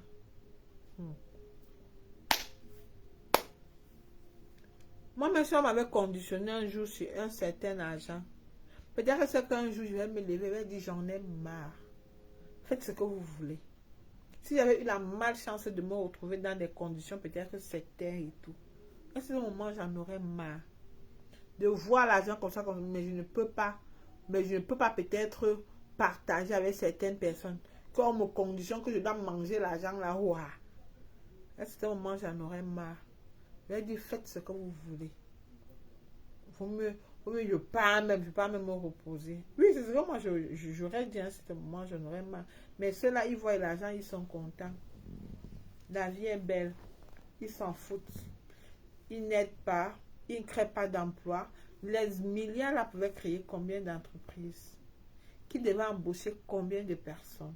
Moi, même si on m'avait conditionné un jour sur un certain argent, peut-être que c'est qu'un jour je vais me lever et je vais dire j'en ai marre. Faites ce que vous voulez. Si j'avais eu la malchance de me retrouver dans des conditions peut-être que c'était et tout, à ce moment j'en aurais marre de voir l'argent comme ça, mais je ne peux pas peut-être partager avec certaines personnes qu'on me conditionne que je dois manger l'argent là. Ouah. À ce moment j'en aurais marre. Je vais dire faites ce que vous voulez. Je ne pas même me reposer. Oui, c'est ce que moi j'aurais dit à ce moment, j'en aurais marre. Mais ceux-là, ils voient l'argent, ils sont contents. La vie est belle. Ils s'en foutent. Ils n'aident pas. Ils ne créent pas d'emploi. Les milliards là pouvaient créer combien d'entreprises? Qui devaient embaucher combien de personnes?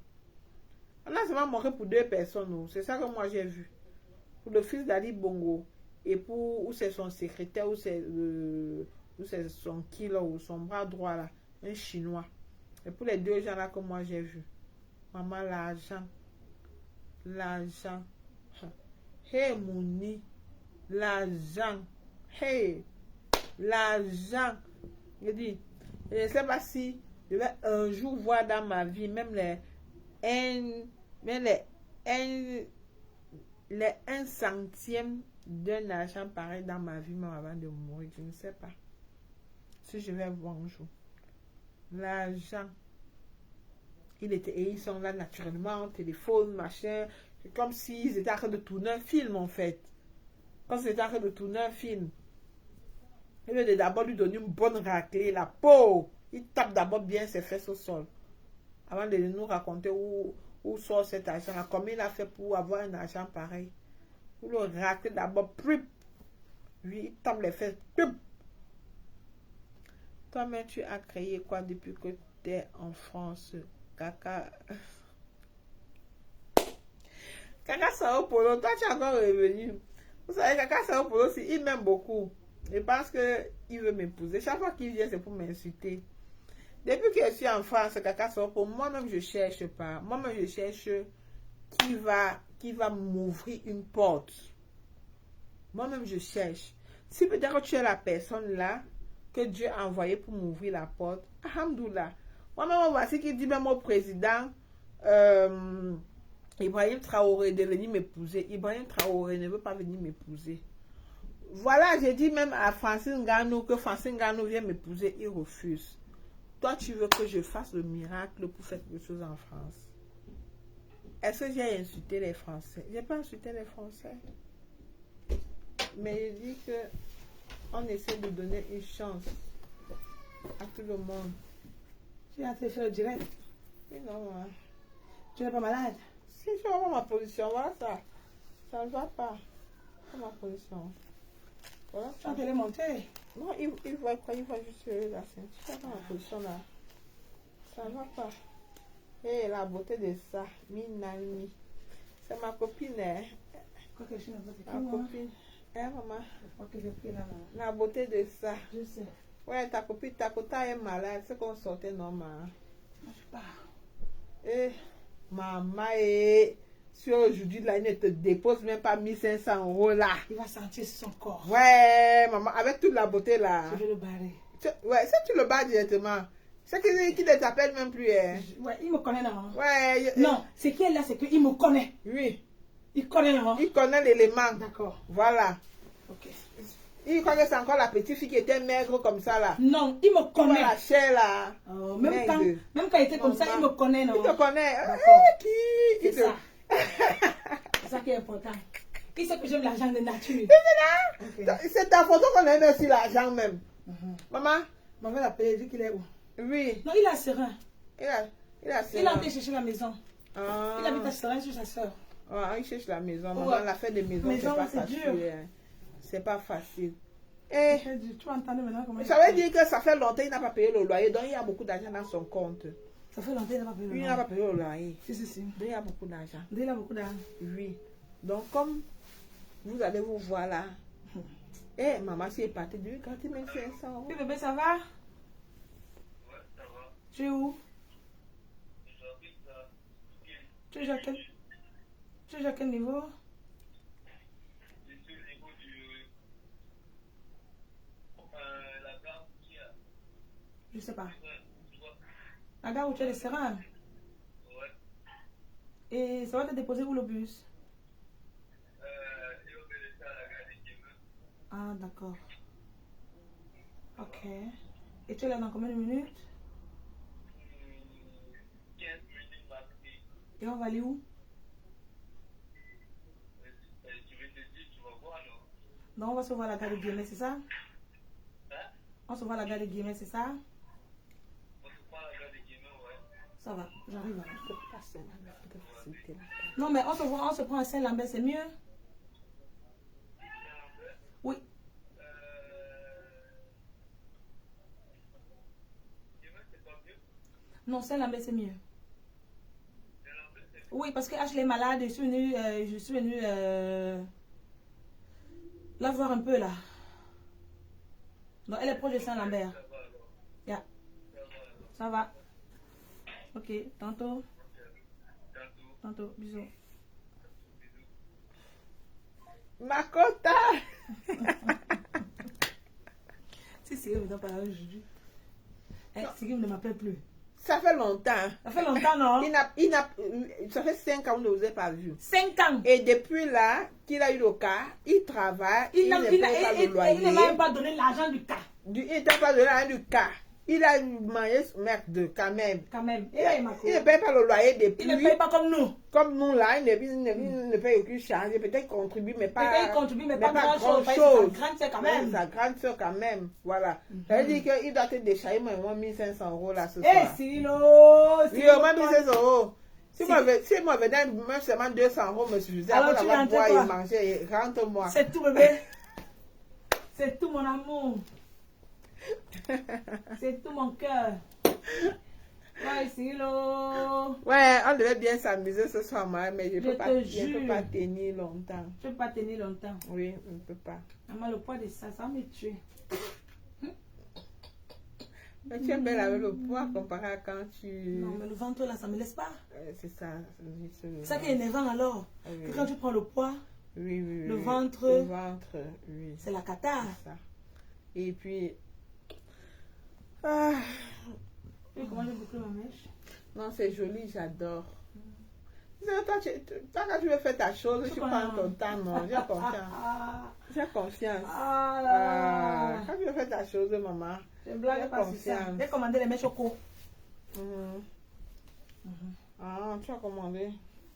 On a seulement manqué pour 2 personnes. C'est ça que moi j'ai vu. Pour le fils d'Ali Bongo. Et pour, ou c'est son secrétaire, ou c'est son kilo, ou son bras droit là, un chinois. Et pour les 2 gens là que moi j'ai vu. Maman, l'argent. L'argent. Hey, Mouni. L'argent. Hey, l'argent. Je dis, je ne sais pas si je vais un jour voir dans ma vie, même les 1 centième d'un argent pareil dans ma vie, même avant de mourir. Je ne sais pas si je vais voir un jour. L'argent. Et ils sont là naturellement, téléphone, machin. C'est comme s'ils étaient en train de tourner un film, en fait. Comme s'ils étaient en train de tourner un film. Il veut d'abord lui donner une bonne raclée, la peau. Il tape d'abord bien ses fesses au sol. Avant de nous raconter où sort cet argent. Combien il a fait pour avoir un argent pareil. Pour le racler d'abord. Lui, il tape les fesses. Toi-même, tu as créé quoi depuis que tu es en France? Kaka. Kaka Sao Polo, toi tu es encore revenu. Vous savez, Kaka Sao Polo, il m'aime beaucoup. Je pense qu'il veut m'épouser. Chaque fois qu'il vient, c'est pour m'insulter. Depuis que je suis en France, Kaka Sao Polo, moi-même je cherche pas. Moi-même je cherche qui va m'ouvrir une porte. Moi-même je cherche. Si peut-être tu es la personne là que Dieu a envoyé pour m'ouvrir la porte, alhamdoulilah. Moi-même, voici qui dit même au président Ibrahim Traoré de venir m'épouser. Ibrahim Traoré ne veut pas venir m'épouser. Voilà, j'ai dit même à Francine Nganou que Francine Nganou vient m'épouser. Il refuse. Toi, tu veux que je fasse le miracle pour faire quelque chose en France. Est-ce que j'ai insulté les Français? Je n'ai pas insulté les Français. Mais je dis que on essaie de donner une chance à tout le monde. Tu as fait le direct. Oui, non, hein. Tu n'es pas malade? Si je vois ma position, voilà ça. Ça ne va pas. C'est ma position. Voilà Tu ça. as fait monter. Non, il voit juste la ceinture. C'est pas ma position là. Ça ne va pas. Et la beauté de ça, Minami. C'est ma copine, hein. Quoi que je ne veux pas. Ma copine. Hein, maman? Je crois que j'ai pris là. La beauté de ça. Je sais. Ouais, ta copine, ta cota est malade. C'est qu'on sortait normal. Je sais pas. Eh, maman, si aujourd'hui, là, il ne te dépose même pas 1500 € là. Il va sentir son corps. Ouais, maman, avec toute la beauté là. Je vais le barrer. Ouais, si tu le bats directement, c'est qui ne t'appelle même plus. Hein. Ouais, il me connaît non. Ouais. Non, ce qui est là, c'est qu'il me connaît. Oui. Il connaît non. Il connaît l'élément. D'accord. Voilà. Ok. Il croit que c'est encore la petite fille qui était maigre comme ça là. Non, il me connaît. La chair là. Oh, même quand il était comme ça, il me connaît non. Il te connaît. C'est ça. C'est ça qui est important. Il sait que j'aime l'argent de nature. C'est là. C'est ta photo qu'on aime aussi l'argent même. Maman. Maman l'appelle, il dit qu'il est où? Oui. Non, il a serein. Il a Il a été chercher la maison. Ah. Il habite à Serein sur sa soeur. Ah, il cherche la maison. Maman, Ouais. l'affaire de maison, c'est Maison, pas c'est facile. dur. Hein. C'est pas facile. Et Tu entends maintenant comment ça veut dire que ça fait longtemps qu'il n'a pas payé le loyer. Donc il y a beaucoup d'argent dans son compte. Ça fait longtemps qu'il n'a pas payé le Lui, il loyer. n'a pas payé le loyer. Si. Donc il y a beaucoup d'argent. Il a beaucoup d'argent. Oui. Donc comme vous allez vous voir là. Et maman, si elle est partie de lui, quand il met 500 Oui, €. bébé, ça va? Ouais, ça va. Tu es où? J'habite là. Tu es à quel niveau? Je suis au niveau du. La gare qui a. Je sais pas. Tu vois. La gare où tu es de Serein. Ouais. Et ça va te déposer où le bus? Il va me laisser à la gare de Diemen. Ah, d'accord. Ok. Et tu es là dans combien de minutes? 15 minutes maxi. Et on va aller où? Je vais te dire, tu vas voir, non? Donc on va se voir à la gare de Guillemets, c'est ça? Hein? On se voit à la gare de Guillemets, c'est ça? On se prend la gare de Diemen, ouais. Ça va, j'arrive. Hein. Je peux pas passer là, mais je peux faciliter là. Non, mais on se prend à Saint-Lambert, c'est mieux? Oui. Diemen, c'est pas mieux? Non, Saint-Lambert, c'est mieux. Saint-Lambert, c'est mieux. Oui, parce que Ashley est malade, je suis venue la voir un peu là. Donc elle est proche de Saint-Lambert. Ça va alors. Yeah. Ça va alors. Ça va. Ok, tantôt. Tantôt. Tantôt, bisous. Makota! Si Siri me donne pas aujourd'hui. Siri ne m'appelle plus. Ça fait longtemps. Ça fait longtemps, non? Ça fait 5 ans que vous ne vous avez pas vu. 5 ans. Et depuis là, qu'il a eu le cas, il travaille, il ne paye pas le Il loyer. ne m'a même pas donné l'argent du cas. Il ne t'a pas donné l'argent du cas. Il a mangé merde quand même. Quand même. Il ne paye pas le loyer depuis. Il ne paye pas comme nous. Comme nous là, il ne paye aucune charge. Peut-être qu'il contribue, mais pas. Peut-être qu'il contribue, mais pas grand-chose. Sa grande soeur quand même. Sa grande soeur quand même. Voilà. Ça veut dire qu'il doit te décharger moins 1500 € là ce soir. Eh, Silo! Oui, au moins 1500 €. Si moi je donne même seulement 200 € me suffisait. Alors Après tu avoir boire rentres et manger, rentre-moi. C'est tout, bébé. C'est tout, mon amour. C'est tout, mon cœur. Ouais, Silo. Ouais, on devait bien s'amuser ce soir, mais je ne peux pas jure. tenir longtemps. Je ne peux pas tenir longtemps. Oui, je ne peux pas. Maman, le poids de ça va me tuer. Mais tu es belle avec le poids comparé à quand tu... Non, mais le ventre là, ça ne me laisse pas. C'est ça. C'est ça qui est énervant alors. Oui. Que quand tu prends le poids, Oui. Le ventre. Le ventre, oui. c'est la cata. C'est ça. Et puis... Ah. Et comment j'ai bouclé ma mèche? Non, c'est joli, j'adore. Quand tu veux faire ta chose, tu prends ton temps, non, j'ai confiance. J'ai confiance. Ah là. Quand tu veux faire ta chose, maman, Je ne blague pas sur ça. J'ai commandé les mèches au co. Ah, tu as commandé?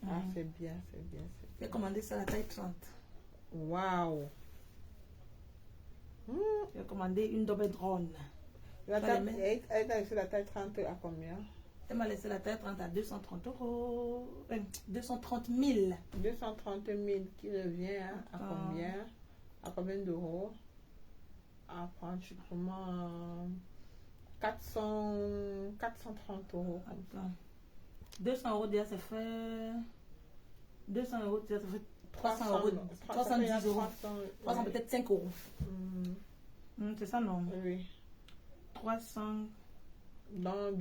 Ah, c'est bien, c'est bien. J'ai commandé ça à la taille 30. Waouh! J'ai commandé une double drone. Elle t'a laissé la taille 30 à combien? Elle m'a laissé la taille 30 à 230 €. 230 000. 230 000 qui revient à combien? À combien d'euros? À pratiquement 430 €. Attends. 200 € déjà, ça fait... 200 € déjà, ça fait 300 €. 310 €. 300 peut-être 5 €. C'est ça, non? Oui. 300... Donc,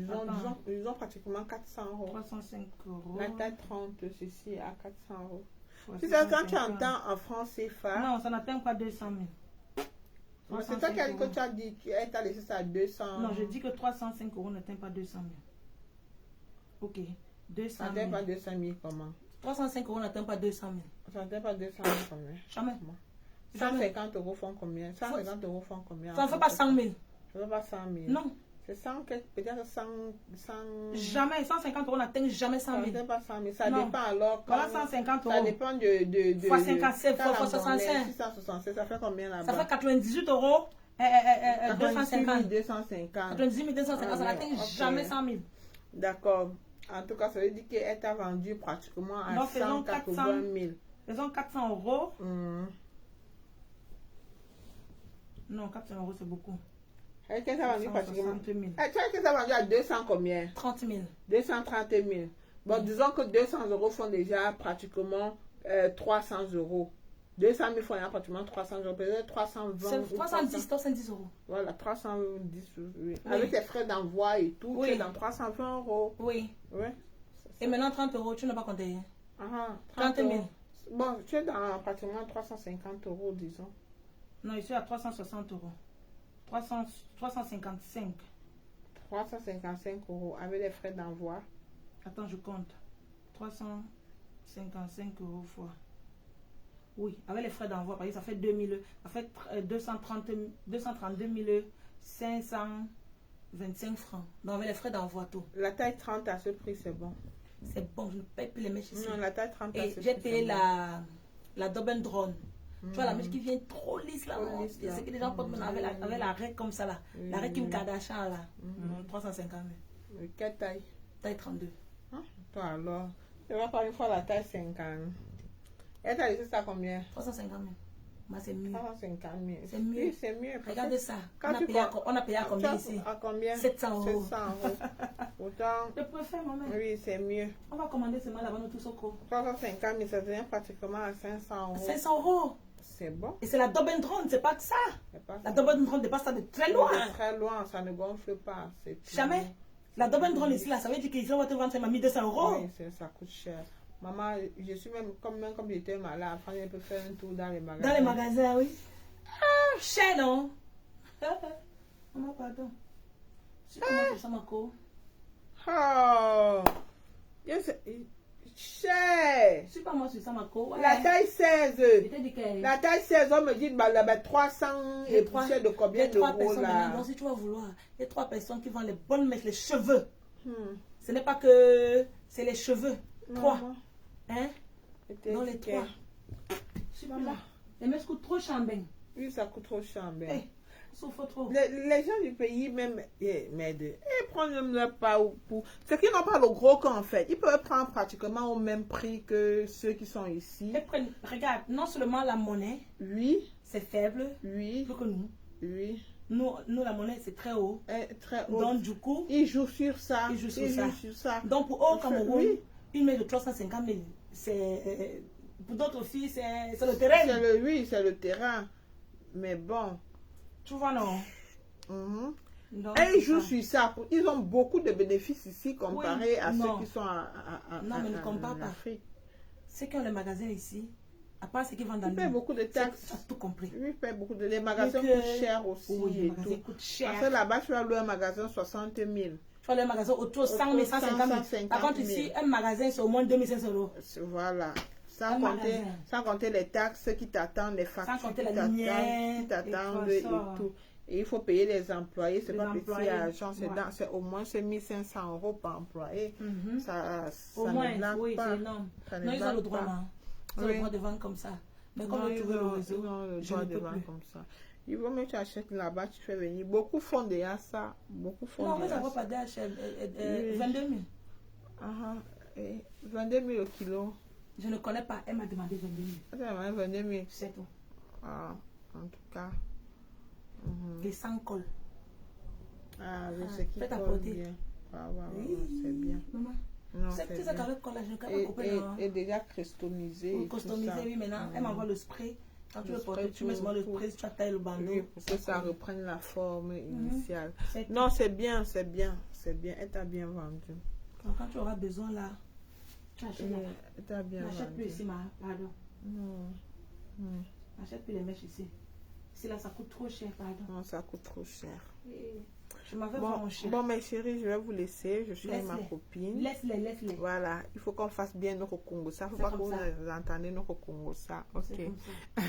disons pratiquement 400 €. 305 €. La taille 30, ceci à 400 €. C'est ça, quand tu entends en France CFA. Non, ça n'atteint pas 200 000. C'est toi qui as dit que tu as dit qu'elle t'a laissé ça à 200. Non, je dis que 305 € n'atteint pas 200 000. Ok. 200 Ça 000. n'atteint pas 200 000 comment? 305 € n'atteint pas 200 000. Ça n'atteint pas 200 000 combien? Jamais. 150 € font combien? 150 € font combien? Ça ne fait pas 100 000. Ça ne fait pas 100 000. Non. C'est 100, peut-être 100. Jamais. 150 € n'atteint jamais 100 000. Ça n'atteint pas 100 000. Ça Non. dépend alors. Voilà 150 €. Ça dépend de Fois 57, fois 65. 665, ça fait combien là-bas? Ça fait 98 €. 250. 250. 98 250, ça n'atteint jamais 100 000. D'accord. En tout cas, ça veut dire qu'elle t'a vendu pratiquement à Donc, 180 000. Faisons 400 €. Non, 400 € c'est beaucoup. Elle t'a vendu pratiquement. 160 000. Elle t'a vendu à 200 combien? 30 000. 230 000. Bon, disons que 200 € font déjà pratiquement 300 €. 200 000 font déjà pratiquement 300 €. Peut-être 320. C'est 310 €. Voilà, 310, oui. Avec les frais d'envoi et tout, Oui. tu es dans 320 €. Oui. Oui. Et maintenant 30 €, tu n'as pas compté. 30 000. €. Bon, tu es dans pratiquement 350 €, disons. Non, je suis à 360 €. 355. 355 € avec les frais d'envoi. Attends, je compte. 355 € fois. Oui, avec les frais d'envoi, parce que ça fait 2000, ça fait 232 525 francs. Donc avec les frais d'envoi, tout. La taille 30 à ce prix, c'est bon. C'est bon, je ne paye plus les mèches ici. Non, la taille 30 à Et ce prix. j'ai payé c'est bon. la double drone. Tu vois la mèche qui vient trop lisse là. Trop lisse, là. C'est que les gens portent avec la règle comme ça là. Oui, La règle Kim oui. Kardashian là. 350 000. Quelle taille? Taille 32. Toi alors, tu vas pas une fois la taille 50. Elle t'a laissé ça combien? 350 000. Moi c'est mieux. 350 000. C'est mieux. Oui, c'est mieux. Regardez ça. Quand On a payé à combien ici? À combien? 700 €. 700 €. Autant. Je préfère maman. Oui, c'est mieux. On va commander seulement là-bas nous tous au co. 350 000, ça devient pratiquement à 500 €. 500 €. C'est bon. Et c'est la double drone, c'est pas que ça. C'est pas La ça. double drone dépasse ça de très loin. De très loin, ça ne gonfle pas. C'est tout. Jamais. La double drone ici là, ça veut dire qu'ils vont te vendre ça m'a mis 200 €. Oui, ça coûte cher. Maman, je suis même comme j'étais malade, après je peux faire un tour dans les magasins. Dans les magasins, oui. Ah, cher non? Maman, pardon. C'est comment tu sens ma co? Oh. Yes. Cher. C'est pas moi, tu sens ma co. La taille 16. Je t'ai dit que La taille 16, on me dit bah, 300 et poussière de combien les 3 d'euros personnes là? maintenant, si tu vas vouloir, les 3 personnes qui vendent les bonnes mèches, les cheveux. Hmm. Ce n'est pas que c'est les cheveux. 3. Maman, Hein? c'était Non, les étiqueté. 3. Je suis plus Maman. là. Les mèches coûtent trop cher, ben. Oui, ça coûte trop cher. Ben. Eh, souffre trop. Les gens du pays même m'aident. Ils prennent même leur pas pour. Ceux qui n'ont pas le gros camp en fait, ils peuvent prendre pratiquement au même prix que ceux qui sont ici. Et prennent- regarde, non seulement la monnaie, Oui, c'est faible, oui, plus que nous. oui. Nous, la monnaie, c'est très haut. Très haut. Donc, du coup, Ils jouent sur ça. Ils jouent sur ça. ça. donc pour eux, au Cameroun, Oui. une mèche de 350 000, c'est. Pour d'autres filles, c'est le terrain. Oui, c'est le terrain. Mais bon. Tu vois, non? Mhm. Donc, Et ils c'est jouent ça. sur ça. Ils ont beaucoup de bénéfices ici comparé à non. ceux qui sont Non, mais ne compare en pas. Afrique. Ceux qui ont les magasins ici, à part ceux qui vendent dans Ils paient beaucoup de taxes. Tu as tout compris. Oui, ils paient beaucoup de. Les magasins Et que- coûtent cher aussi. Oui, les et magasins tout. coûtent cher. Parce que là-bas, tu vas louer un magasin 60 000. Tu vois, les magasins autour de 100 000, 150 000. Par contre, ici, un magasin, c'est au moins 2 500 €. Voilà. Un magasin. Sans compter les taxes qui t'attendent, les factures compter qui la lumière, t'attendent et et tout ça. tout. Et il faut payer les employés. C'est Les pas employés, petit argent. ouais. C'est au moins 1500 € par employé. Mhm. Ça Au ne moins, blague oui, pas. c'est énorme. Ça ne Non, ils ont blague le droit, pas. là. Ils ont Oui. le droit de vendre comme ça. Mais comme Non, le trouver le réseau, ils ont le je droit ne de peux vendre plus. comme ça. Il vaut mieux que tu achètes là-bas, tu fais venir. Beaucoup font déjà ça. Beaucoup font Non, mais déjà ça va ça. pas DHL. Oui. 22 000. Ah, et 22 000 au kilo. Je ne connais pas. Elle m'a demandé 22 000. Ah, 22 000. C'est tout. Ah, en tout cas. Mhm. Les 100 cols. Ah, oui, Ah, c'est qui faites colle apporter. bien. Ah, c'est bien. Maman, Non, c'est c'est tout ça bien. qu'avec colle, là, je ne peux pas couper. non. Et déjà customisé. et tout Customiser, ça. oui, maintenant. Elle m'envoie le spray. Quand tu Le veux porter, spray tu mets seulement le spray, tu as taillé le bandeau. Oui, pour que ça reprenne la forme initiale. C'est tout. Non, c'est bien, c'est bien. C'est bien. Elle t'a bien vendu. Quand tu auras besoin, là, tu achètes là. Elle t'a bien N'achète plus vendu. ici, pardon. Non. Non. N'achète plus les mèches ici. Ici, là, ça coûte trop cher, pardon. Non, ça coûte trop cher. Je m'avais Bon, mon cher. bon, mes chéris, je vais vous laisser. Je suis avec ma Laisse-les. copine. Laisse-les. Voilà, il faut qu'on fasse bien notre Congo. Ça, faut C'est pas que comme vous ça. entendez notre Congo. Ça, ok. C'est comme ça.